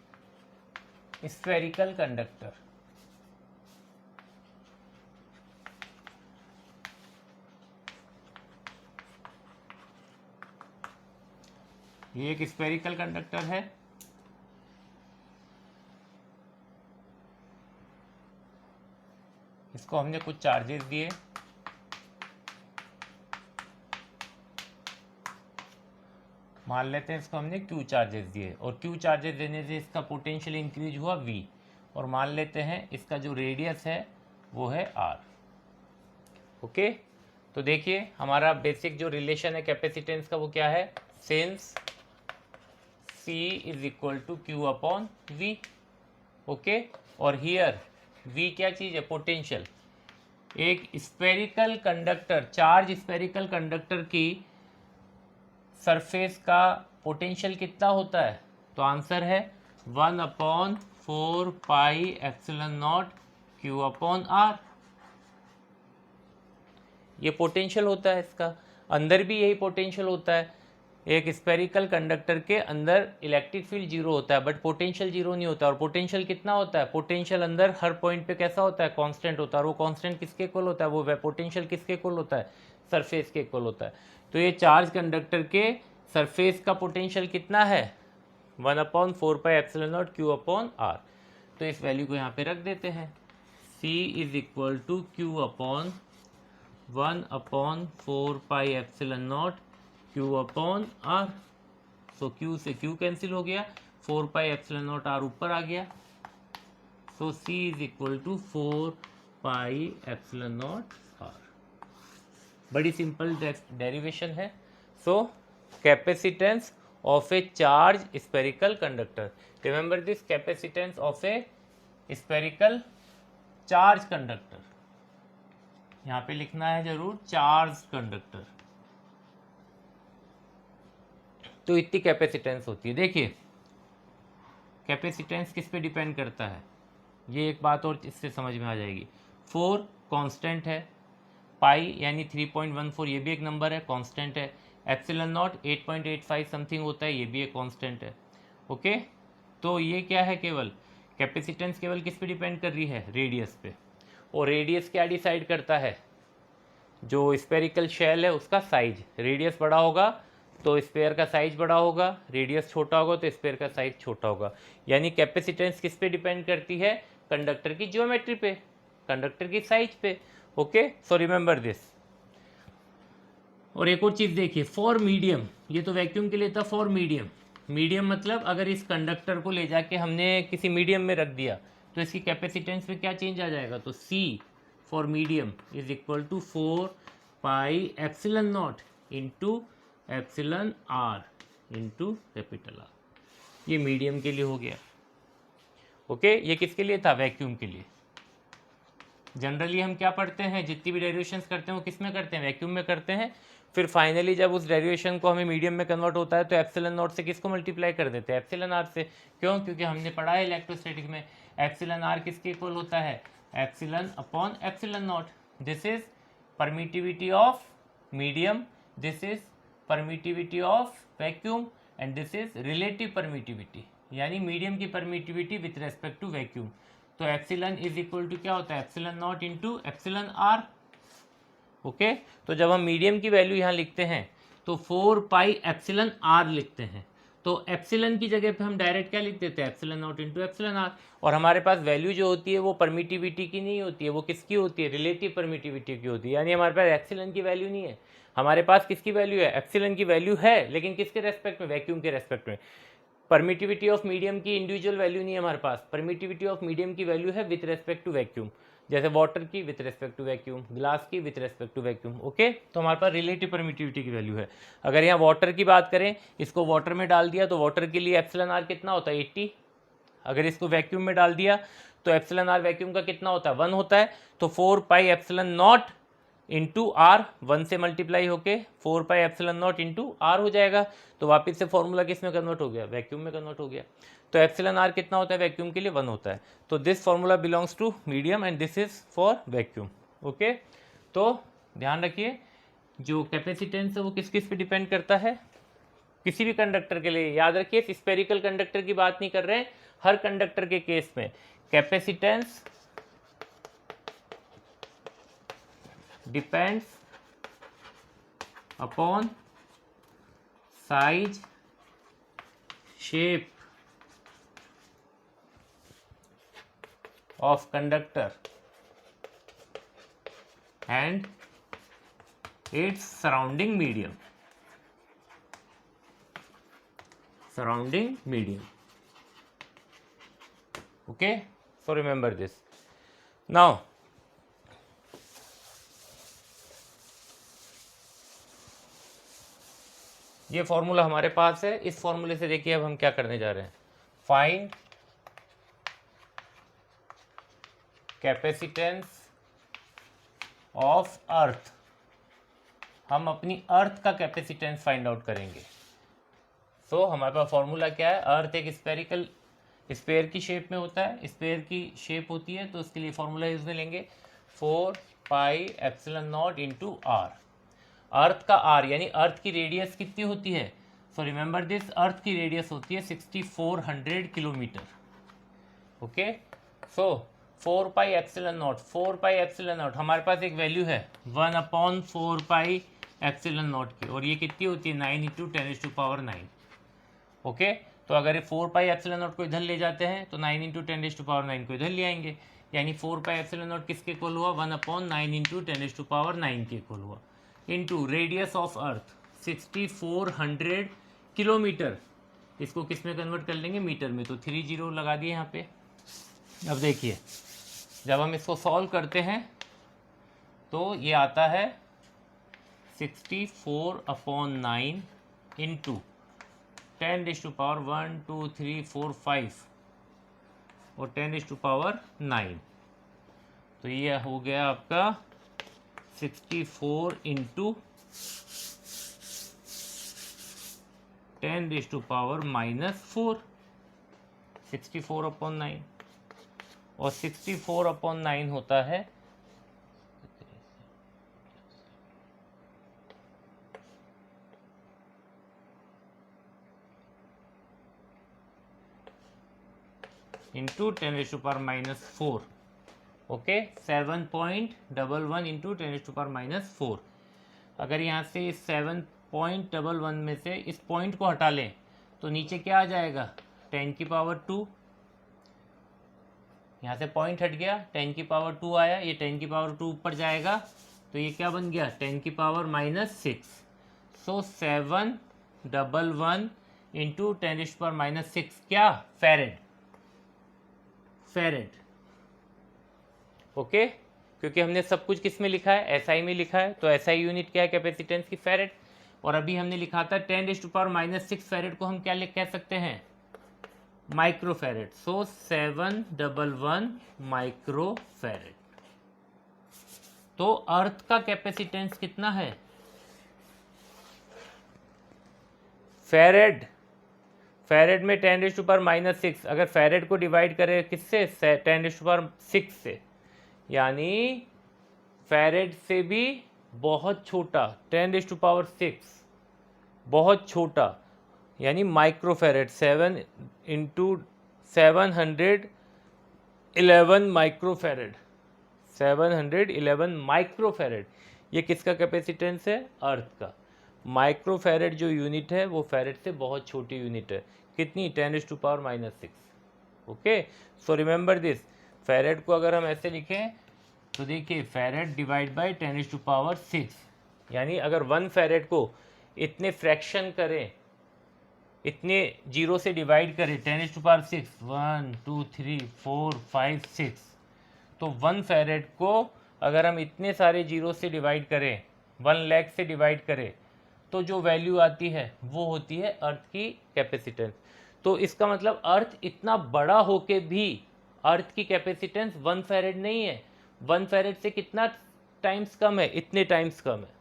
spherical conductor. ये एक स्फेरिकल कंडक्टर है, इसको हमने कुछ चार्जेस दिए, मान लेते हैं इसको हमने Q चार्जेस दिए, और Q चार्जेस देने से इसका पोटेंशियल इंक्रीज हुआ V, और मान लेते हैं इसका जो रेडियस है वो है R। ओके, तो देखिए हमारा बेसिक जो रिलेशन है कैपेसिटेंस का वो क्या है, since C is equal to Q upon V। Okay, और हियर V क्या चीज़ है, पोटेंशियल। एक spherical conductor, charge spherical conductor की सरफेस का पोटेंशियल कितना होता है, तो आंसर है 1/4 pi epsilon naught Q upon R। ये पोटेंशियल होता है इसका, अंदर भी यही पोटेंशियल होता है। एक स्फेरिकल कंडक्टर के अंदर इलेक्ट्रिक फील्ड जीरो होता है बट पोटेंशियल जीरो नहीं होता। और पोटेंशियल कितना होता है, पोटेंशियल अंदर हर पॉइंट पे कैसा होता है, कांस्टेंट होता है। और वो कांस्टेंट किसके इक्वल होता है, वो पोटेंशियल किसके इक्वल होता है, सरफेस के इक्वल होता है। तो ये चार्ज कंडक्टर के सरफेस का पोटेंशियल कितना है, 1/4πε0 Q अपॉन R। तो इस वैल्यू को यहाँ पे रख देते हैं, C is equal to Q upon 1/4πε0 Q upon R। So Q से Q कैंसिल हो गया, 4πε0 R ऊपर आ गया, so C is equal to 4πε0 R। बड़ी सिंपल डेरिवेशन है। So capacitance of a charge spherical conductor, remember this, capacitance of a spherical charge conductor, यहाँ पे लिखना है जरूर चार्ज कंडक्टर। तो इतनी कैपेसिटेंस होती है। देखिए कैपेसिटेंस किस पे डिपेंड करता है, ये एक बात और इससे समझ में आ जाएगी। 4 कांस्टेंट है, पाई यानी 3.14 ये भी एक नंबर है, कांस्टेंट है। एप्सिलॉन नॉट 8.85 समथिंग होता है, ये भी एक कांस्टेंट है। ओके, तो ये क्या है, केवल कैपेसिटेंस केवल किस पे डिपेंड कर रही है, रेडियस पे। और रेडियस क्या डिसाइड करता है, जो स्पेरिकल शेल है उसका साइज। रेडियस बड़ा होगा तो स्पेयर का साइज बड़ा होगा, रेडियस छोटा होगा तो स्पेयर का साइज छोटा होगा। यानी कैपेसिटेंस किस पे डिपेंड करती है, कंडक्टर की ज्योमेट्री पे, कंडक्टर की साइज पे। Okay, so remember this. और एक और चीज देखिए, फॉर मीडियम, ये तो वैक्यूम के लिए था, फॉर मीडियम, मीडियम मतलब अगर इस कंडक्टर को ले जाके हमने किसी मीडियम में रख दिया तो इसकी कैपेसिटेंस में क्या चेंज आ जाएगा, तो C for medium is equal to 4πε0 into epsilon R into capital R। ये मीडियम के लिए हो गया। ओके, ये किसके लिए था, वैक्यूम के लिए। जनरली हम क्या पढ़ते हैं, जितनी भी डेरिवेशंस करते हैं वो किस में करते हैं, वैक्यूम में करते हैं। फिर फाइनली जब उस डेरिवेशन को हमें मीडियम में कन्वर्ट होता है तो एप्सिलॉन नॉट से किसको मल्टीप्लाई कर देते हैं, एप्सिलॉन R से। क्यों, क्योंकि हमने पढ़ा है इलेक्ट्रोस्टैटिक में एप्सिलॉन R किसके इक्वल होता है, epsilon upon epsilon naught. This is permittivity of medium, this is permittivity of vacuum and this is relative permittivity, यानी मीडियम की permittivity with respect to vacuum. तो एप्सिलॉन इज इक्वल टू क्या होता है, epsilon naught into epsilon R। Okay, तो जब हम medium की वैल्यू यहाँ लिखते हैं तो 4πε0 लिखते हैं, तो एप्सिलॉन की जगह पे हम डायरेक्ट क्या लिख देते हैं, epsilon naught into epsilon R। और हमारे पास वैल्यू जो होती है वो परमिटिविटी की नहीं होती है, वो किसकी होती है, रिलेटिव परमिटिविटी की होती है। यानी हमारे पास एप्सिलॉन की वैल्यू नहीं है, हमारे पास किसकी वैल्यू है, एप्सिलॉन की वैल्यू है, लेकिन किसके रेस्पेक्ट में, वैक्यूम के रेस्पेक्ट में। परमिटिविटी ऑफ मीडियम की इंडिविजुअल वैल्यू नहीं है हमारे पास, परमिटिविटी ऑफ मीडियम की वैल्यू है विथ रेस्पेक्ट टू वैक्यूम, जैसे वाटर की with respect to vacuum, glass की with respect to vacuum. Okay, तो हमारे पास रिलेटिव परमिटिविटी की वैल्यू है। अगर यहाँ वाटर की बात करें, इसको वाटर में डाल दिया तो वाटर के लिए एप्सिलॉन R कितना होता है, 80। अगर इसको वैक्यूम में डाल दिया तो एप्सिलॉन R वैक्यूम का कितना होता है, 1 होता है। तो 4πε0 इंटू R 1 से मल्टीप्लाई होके 4πε0 इंटू R हो जाएगा। तो वापस से फॉर्मूला किस में कन्वर्ट हो गया, वैक्यूम में कन्वर्ट हो गया। तो एप्सिलॉन R कितना होता है, वैक्यूम के लिए 1 होता है। तो this formula belongs to medium and this is for vacuum. Okay, तो ध्यान रखिए जो कैपेसिटेंस है वो किस किस पे डिपेंड करता है, किसी भी कंडक्टर के लिए। याद रखिए स्पेरिकल कंडक्टर की बात नहीं कर रहे हैं, हर कंडक्टर के केस में capacitance depends upon size, shape of conductor and its surrounding medium, okay, so remember this. Now ये फॉर्मूला हमारे पास है, इस फॉर्मूले से देखिए अब हम क्या करने जा रहे हैं, फाइंड कैपेसिटेंस ऑफ अर्थ। हम अपनी अर्थ का कैपेसिटेंस फाइंड आउट करेंगे। सो हमारे पास फॉर्मूला क्या है, अर्थ एक स्पेरिकल स्पेयर की शेप में होता है, स्पेयर की शेप होती है, तो उसके लिए फॉर्मूला यूज में लेंगे 4πε0 इंटू R। अर्थ का R यानी अर्थ की रेडियस कितनी होती है, सो रिमेंबर दिस, अर्थ की रेडियस होती है 6400 किलोमीटर। ओके, सो 4πε0 हमारे पास एक वैल्यू है 1/4πε0 की, और ये कितनी होती है 9 × 10⁹। ओके, तो अगर ये 4 पाई एप्सिलॉन नॉट को इधर ले जाते हैं तो 9 इंटू 10⁻9 को इधर ले आएंगे, यानी 4 पाई एप्सिलॉन नॉट किसके इक्वल हुआ, 1/9 इंटू 10⁻9 के इक्वल हुआ, into radius of earth 6400 kilometre, इसको किस में कन्वर्ट कर लेंगे, मीटर में, तो 3 जीरो लगा दिए यहाँ पे। अब देखिए जब हम इसको सॉल्व करते हैं तो ये आता है 64/9 इंटू 10⁻1 2 3 4 5 और 10⁻9, तो ये हो गया आपका 64 इंटू 10⁻⁻4, 64/9, और 64/9 होता है 10⁻⁻4, ओके, 7.11 इंटू 10⁻⁻4। अगर यहाँ से 7.11 में से इस पॉइंट को हटा लें तो नीचे क्या आ जाएगा, 10⁻², यहाँ से पॉइंट हट गया, 10⁻² आया, ये 10⁻² ऊपर जाएगा तो ये क्या बन गया, 10⁻⁻6, सो 711 इंटू 10⁻⁻6 क्या, फैरेड, फेरेड, ओके, क्योंकि हमने सब कुछ किस में लिखा है, एसआई में लिखा है, तो एसआई यूनिट क्या है कैपेसिटेंस की, फेरेड, और अभी हमने लिखा था 10⁻⁻6 फेरेड को हम क्या कह सकते हैं, माइक्रोफेरेड, सो 711 माइक्रोफेरेड। तो अर्थ का कैपेसिटेंस कितना है, फेरेड, फेरेड में 10⁻⁻6, अगर फेरेड को डिवाइड करें किससे, 10⁻6 से, यानी फेरेड से भी बहुत छोटा, 10⁻6 बहुत छोटा, यानी माइक्रोफेरेड, 7 इंटू 711 माइक्रोफेरेड, 711 माइक्रोफेरेड, ये किसका कैपेसिटेंस है, अर्थ का। माइक्रोफेरेड जो यूनिट है वो फेरेड से बहुत छोटी यूनिट है, कितनी, 10⁻⁻6, ओके, सो रिमेंबर दिस। फेरेड को अगर हम ऐसे लिखें तो देखिए फेरेड डिवाइड बाय 10⁻6, यानी अगर 1 फेरेड को इतने फ्रैक्शन करें, इतने जीरो से डिवाइड करें, 10⁻6, 1 2 3 4 5 6, तो 1 फेरेड को अगर हम इतने सारे जीरो से डिवाइड करें, 1 लाख से डिवाइड करें, तो जो वैल्यू आती है वो होती है अर्थ की कैपेसिटेंस। तो इसका मतलब अर्थ इतना बड़ा होके भी अर्थ की कैपेसिटेंस 1 फेरेड नहीं है, 1 फेरेड से कितना टाइम्स कम है, इतने टाइम्स कम है,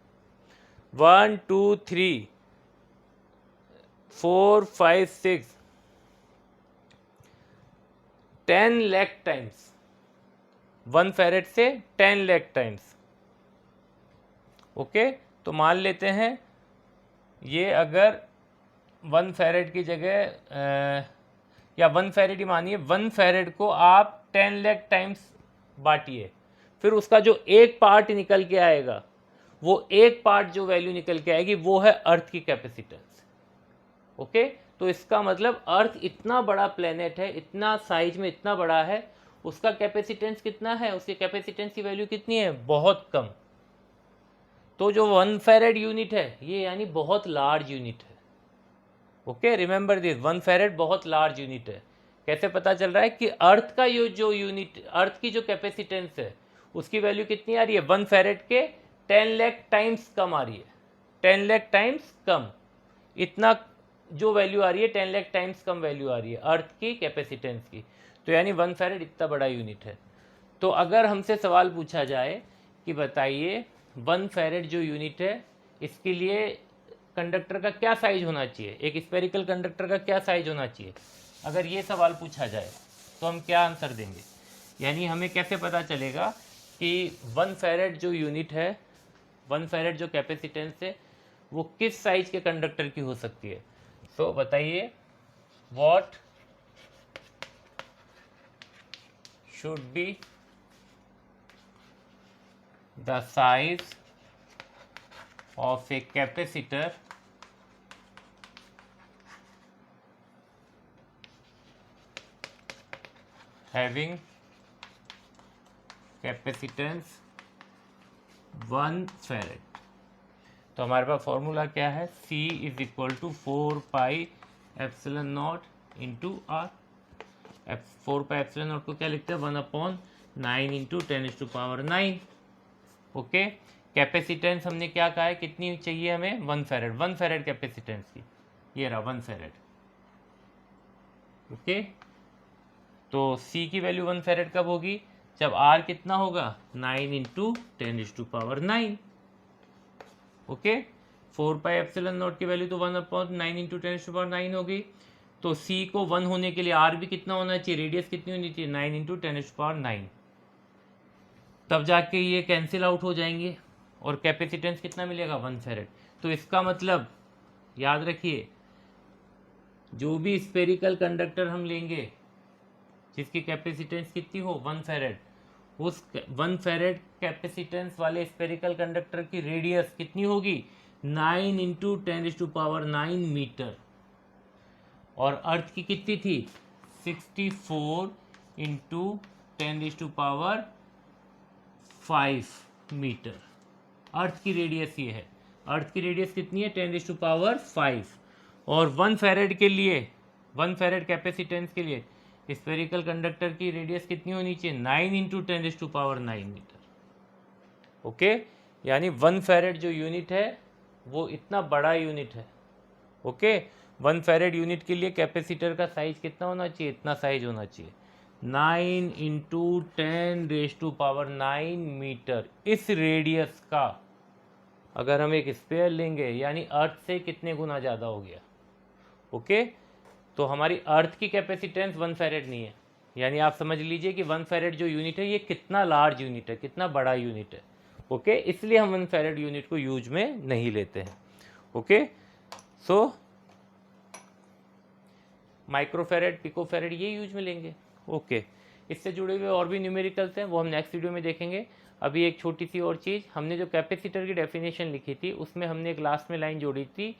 1 2 3 4 5 6 10 लाख टाइम्स, 1 फेरेड से 10 लाख टाइम्स, ओके। तो मान लेते हैं ये अगर 1 फेरेड की जगह या 1 फेरेड ही मानिए, 1 फेरेड को आप 10 लाख टाइम्स बांटिए, फिर उसका जो एक पार्ट निकल के आएगा, वो एक पार्ट जो वैल्यू निकल के आएगी वो है अर्थ की कैपेसिटेंस, ओके। तो इसका मतलब अर्थ इतना बड़ा प्लेनेट है, इतना साइज में इतना बड़ा है, उसका कैपेसिटेंस कितना है, उसकी कैपेसिटेंस की वैल्यू कितनी है, बहुत कम। तो जो 1 फेरेड यूनिट है ये यानी बहुत लार्ज यूनिट है, ओके, रिमेंबर दिस, 1 फेरेड बहुत लार्ज यूनिट है। कैसे पता चल रहा है कि अर्थ का ये जो यूनिट, अर्थ की जो कैपेसिटेंस है उसकी वैल्यू कितनी आ रही है, 1 फेरेड के 10 लाख टाइम्स कम आ रही है, 10 लाख टाइम्स कम, इतना जो वैल्यू आ रही है 10 लाख टाइम्स कम वैल्यू आ रही है अर्थ की कैपेसिटेंस की। तो यानी 1 फेरेड इतना बड़ा यूनिट है। तो अगर हमसे सवाल पूछा जाए कि बताइए 1 फेरेड जो यूनिट है इसके लिए कंडक्टर का क्या साइज होना चाहिए, एक स्फेरिकल कंडक्टर का क्या साइज होना चाहिए, अगर ये सवाल पूछा जाए तो हम क्या आंसर देंगे, यानी हमें कैसे पता चलेगा कि 1 फेरेड जो यूनिट है, 1 फेरेड जो कैपेसिटेंस है वो किस साइज के कंडक्टर की हो सकती है। तो बताइए, what should be the size of a capacitor having capacitance 1 farad. तो हमारे पास फॉर्मूला क्या है, C is equal to 4 pi epsilon naught into R. 4 pi epsilon naught को क्या लिखते हैं, 1/9 इंटू 10⁻⁹। ओके, कैपेसिटेंस हमने क्या कहा है, कितनी चाहिए हमें, 1 फैरेड। 1 फैरेड कैपेसिटेंस की, ये रहा 1 फैरेड। ओके, तो C की वैल्यू 1 फैरेड कब होगी, जब R कितना होगा, 9 into 10⁻⁹। Okay, 4 pi epsilon not की वैल्यू तो 1/9 इंटू 10⁻⁹ होगी। तो C को 1 होने के लिए R भी कितना होना चाहिए, रेडियस कितनी होनी चाहिए, 9 इंटू 10⁻⁹। तब जाके ये कैंसिल आउट हो जाएंगे और कैपेसिटेंस कितना मिलेगा, 1 फैरेड। तो इसका मतलब याद रखिए, जो भी स्फेरिकल कंडक्टर हम लेंगे जिसकी कैपेसिटेंस कितनी हो, 1 फैरेड, उस 1 फैरेड कैपेसिटेंस वाले स्फेरिकल कंडक्टर की रेडियस कितनी होगी, 9 इंटू 10⁻⁹ मीटर। और अर्थ की कितनी थी, 64 इंटू 10⁵ मीटर। अर्थ की रेडियस ये है, अर्थ की रेडियस कितनी है, 10⁵। और 1 फैरेड के लिए, 1 फैरेड कैपेसिटेंस के लिए स्फेरिकल कंडक्टर की रेडियस कितनी होनी चाहिए, 9 इंटू 10⁻⁹ मीटर। ओके, यानी 1 फैरेड जो यूनिट है वो इतना बड़ा यूनिट है। ओके, 1 फैरेड यूनिट के लिए कैपेसिटर का साइज कितना होना चाहिए, इतना साइज होना चाहिए, 9 इंटू 10⁻⁹ मीटर। इस रेडियस का अगर हम एक स्पेयर लेंगे यानी अर्थ से कितने गुना ज़्यादा हो गया। ओके, तो हमारी अर्थ की कैपेसिटेंस 1 फैरेड नहीं है, यानी आप समझ लीजिए कि 1 फैरेड जो यूनिट है ये कितना लार्ज यूनिट है, कितना बड़ा यूनिट है। ओके, इसलिए हम 1 फैरेड यूनिट को यूज में नहीं लेते हैं। ओके, सो माइक्रोफेरेड, पिकोफेरेड ये यूज में लेंगे। ओके, इससे जुड़े हुए और भी न्यूमेरिकल्स हैं, वो हम नेक्स्ट वीडियो में देखेंगे। अभी एक छोटी सी और चीज़, हमने जो कैपेसिटर की डेफिनेशन लिखी थी उसमें हमने एक लास्ट में लाइन जोड़ी थी,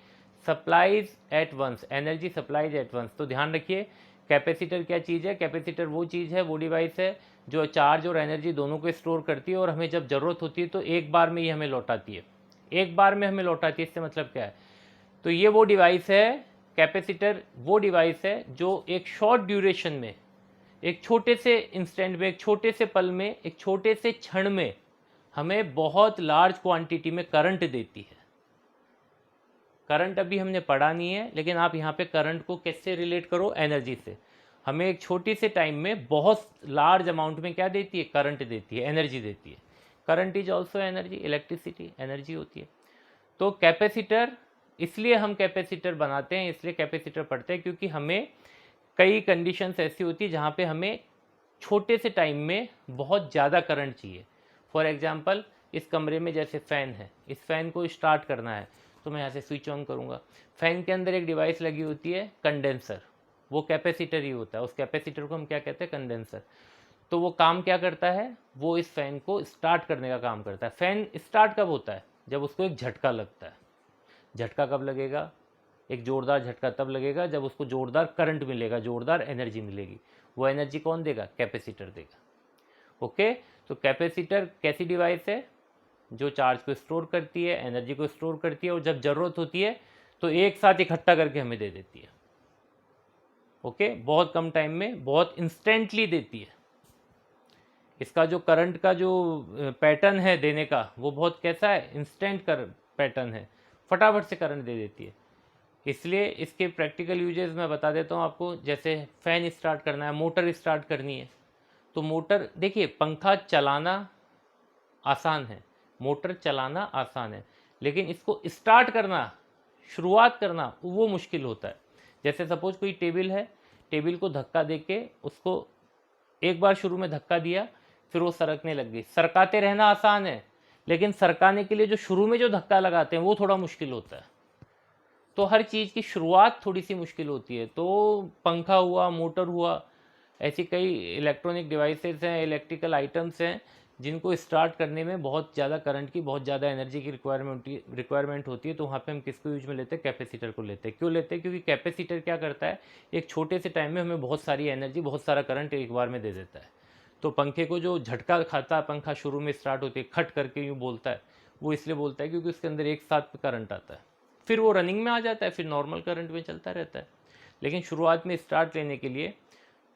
supplies at once, energy supplies at once. तो ध्यान रखिए, कैपेसिटर क्या चीज़ है, कैपेसिटर वो चीज़ है, वो डिवाइस है जो चार्ज और एनर्जी दोनों को स्टोर करती है और हमें जब ज़रूरत होती है तो एक बार में ही हमें लौटाती है। एक बार में हमें लौटाती है, इससे मतलब क्या है, तो ये वो डिवाइस है, कैपेसिटर वो डिवाइस है जो एक शॉर्ट ड्यूरेशन में, एक छोटे से इंस्टेंट में, एक छोटे से पल में, एक छोटे से क्षण में हमें बहुत लार्ज क्वांटिटी में करंट देती है। करंट अभी हमने पढ़ा नहीं है, लेकिन आप यहाँ पे करंट को कैसे रिलेट करो, एनर्जी से। हमें एक छोटी से टाइम में बहुत लार्ज अमाउंट में क्या देती है, करंट देती है, एनर्जी देती है। Current is also energy, electricity energy होती है। तो कैपेसिटर, इसलिए हम कैपेसिटर बनाते हैं, इसलिए कैपेसिटर पढ़ते हैं, क्योंकि हमें कई कंडीशंस ऐसी होती है जहाँ पे हमें छोटे से टाइम में बहुत ज़्यादा करंट चाहिए। फॉर एग्जांपल, इस कमरे में जैसे फ़ैन है, इस फ़ैन को स्टार्ट करना है तो मैं यहाँ से स्विच ऑन करूँगा। फ़ैन के अंदर एक डिवाइस लगी होती है, कंडेंसर, वो कैपेसिटर ही होता है। उस कैपेसिटर को हम क्या कहते हैं, कंडेंसर। तो वो काम क्या करता है, वो इस फ़ैन को स्टार्ट करने का काम करता है। फ़ैन स्टार्ट कब होता है, जब उसको एक झटका लगता है। झटका कब लगेगा, एक जोरदार झटका तब लगेगा जब उसको जोरदार करंट मिलेगा, जोरदार एनर्जी मिलेगी। वो एनर्जी कौन देगा, कैपेसिटर देगा। ओके, तो कैपेसिटर कैसी डिवाइस है, जो चार्ज को स्टोर करती है, एनर्जी को स्टोर करती है, और जब ज़रूरत होती है तो एक साथ इकट्ठा करके हमें दे देती है। ओके, बहुत कम टाइम में, बहुत इंस्टेंटली देती है। इसका जो करंट का जो पैटर्न है देने का, वो बहुत कैसा है, इंस्टेंट कर पैटर्न है, फटाफट से करंट दे देती है। इसलिए इसके प्रैक्टिकल यूजेस मैं बता देता हूँ आपको। जैसे फ़ैन स्टार्ट करना है, मोटर स्टार्ट करनी है, तो मोटर, देखिए पंखा चलाना आसान है, मोटर चलाना आसान है, लेकिन इसको स्टार्ट करना, शुरुआत करना, वो मुश्किल होता है। जैसे सपोज कोई टेबल है, टेबल को धक्का दे के उसको एक बार शुरू में धक्का दिया, फिर वो सरकने लग गई। सरकाते रहना आसान है, लेकिन सरकाने के लिए जो शुरू में जो धक्का लगाते हैं वो थोड़ा मुश्किल होता है। तो हर चीज़ की शुरुआत थोड़ी सी मुश्किल होती है। तो पंखा हुआ, मोटर हुआ, ऐसी कई इलेक्ट्रॉनिक डिवाइसेस हैं, इलेक्ट्रिकल आइटम्स हैं जिनको स्टार्ट करने में बहुत ज़्यादा करंट की, बहुत ज़्यादा एनर्जी की रिक्वायरमेंट होती है, तो वहाँ पे हम किसको यूज में लेते हैं? कैपेसिटर को लेते हैं। क्यों लेते हैं? क्योंकि कैपेसिटर क्या करता है, एक छोटे से टाइम में हमें बहुत सारी एनर्जी, बहुत सारा करंट एक बार में दे देता है। तो पंखे को जो झटका खाता है, पंखा शुरू में स्टार्ट होती है खट करके यूँ बोलता है, वो इसलिए बोलता है क्योंकि उसके अंदर एक साथ करंट आता है, फिर वो रनिंग में आ जाता है, फिर नॉर्मल करंट में चलता रहता है। लेकिन शुरुआत में स्टार्ट लेने के लिए,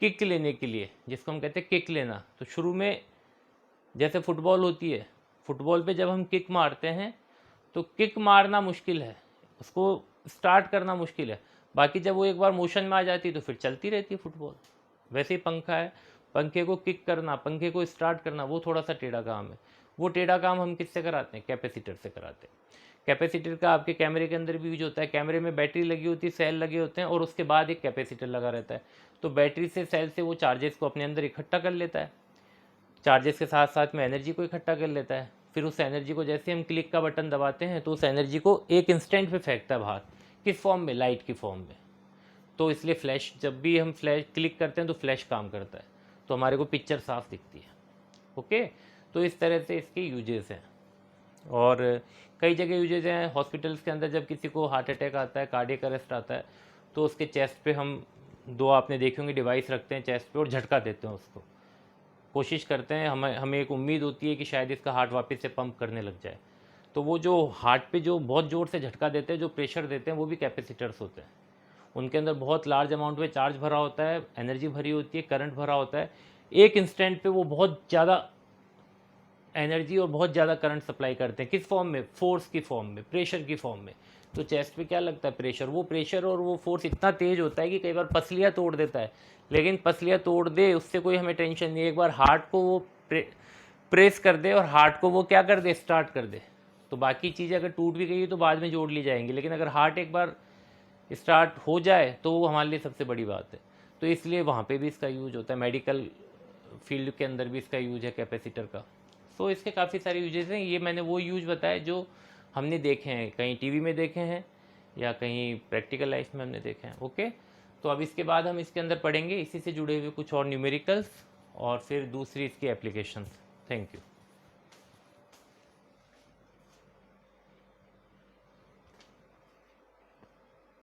किक लेने के लिए, जिसको हम कहते हैं किक लेना, तो शुरू में जैसे फुटबॉल होती है, फुटबॉल पे जब हम किक मारते हैं तो किक मारना मुश्किल है, उसको स्टार्ट करना मुश्किल है। बाकी जब वो एक बार मोशन में आ जाती है तो फिर चलती रहती है फुटबॉल। वैसे ही पंखा है, पंखे को किक करना, पंखे को स्टार्ट करना, वो थोड़ा सा टेढ़ा काम है। वो टेढ़ा काम हम किससे कराते हैं? कैपेसिटर से कराते हैं। कैपेसिटर का आपके कैमरे के अंदर भी यूज होता है। कैमरे में बैटरी लगी होती है, सेल लगे होते हैं और उसके बाद एक कैपेसिटर लगा रहता है। तो बैटरी से, सेल से वो चार्जेस को अपने अंदर इकट्ठा कर लेता है, चार्जेस के साथ साथ में एनर्जी को इकट्ठा कर लेता है। फिर उस एनर्जी को जैसे हम क्लिक का बटन दबाते हैं तो उस एनर्जी को एक इंस्टेंट पे फेंकता है बाहर। किस फॉर्म में? लाइट की फॉर्म में। तो इसलिए फ्लैश, जब भी हम फ्लैश क्लिक करते हैं तो फ्लैश काम करता है, तो हमारे को पिक्चर साफ दिखती है। ओके, तो इस तरह से इसके यूजेस हैं। और कई जगह यूजेस हैं हॉस्पिटल्स के अंदर। जब किसी को हार्ट अटैक आता है, कार्डियक अरेस्ट आता है, तो उसके चेस्ट पे हम दो, आपने देखे होंगे, डिवाइस रखते हैं चेस्ट पे और झटका देते हैं उसको। कोशिश करते हैं, हमें एक उम्मीद होती है कि शायद इसका हार्ट वापस से पंप करने लग जाए। तो वो जो हार्ट पे जो बहुत ज़ोर से झटका देते हैं, जो प्रेशर देते हैं, वो भी कैपेसिटर्स होते हैं। उनके अंदर बहुत लार्ज अमाउंट में चार्ज भरा होता है, एनर्जी भरी होती है, करंट भरा होता है। एक इंस्टेंट पे वो बहुत ज़्यादा एनर्जी और बहुत ज़्यादा करंट सप्लाई करते हैं। किस फॉर्म में? फोर्स की फॉर्म में, प्रेशर की फॉर्म में। तो चेस्ट पे क्या लगता है? प्रेशर। वो प्रेशर और वो फोर्स इतना तेज होता है कि कई बार पसलियाँ तोड़ देता है। लेकिन पसलियाँ तोड़ दे, उससे कोई हमें टेंशन नहीं है। एक बार हार्ट को वो प्रेस कर दे और हार्ट को वो क्या कर दे? स्टार्ट कर दे। तो बाकी चीज़ें अगर टूट भी गई तो बाद में जोड़ ली जाएंगी, लेकिन अगर हार्ट एक बार स्टार्ट हो जाए तो वो हमारे लिए सबसे बड़ी बात है। तो इसलिए वहाँ पे भी इसका यूज होता है, मेडिकल फील्ड के अंदर भी इसका यूज है कैपेसिटर का। सो इसके काफ़ी सारे यूजेस हैं। ये मैंने वो यूज बताए जो हमने देखे हैं, कहीं टीवी में देखे हैं या कहीं प्रैक्टिकल लाइफ में हमने देखे हैं। ओके, तो अब इसके बाद हम इसके अंदर पढ़ेंगे इसी से जुड़े हुए कुछ और न्यूमेरिकल्स और फिर दूसरी इसकी एप्लीकेशंस। Thank you.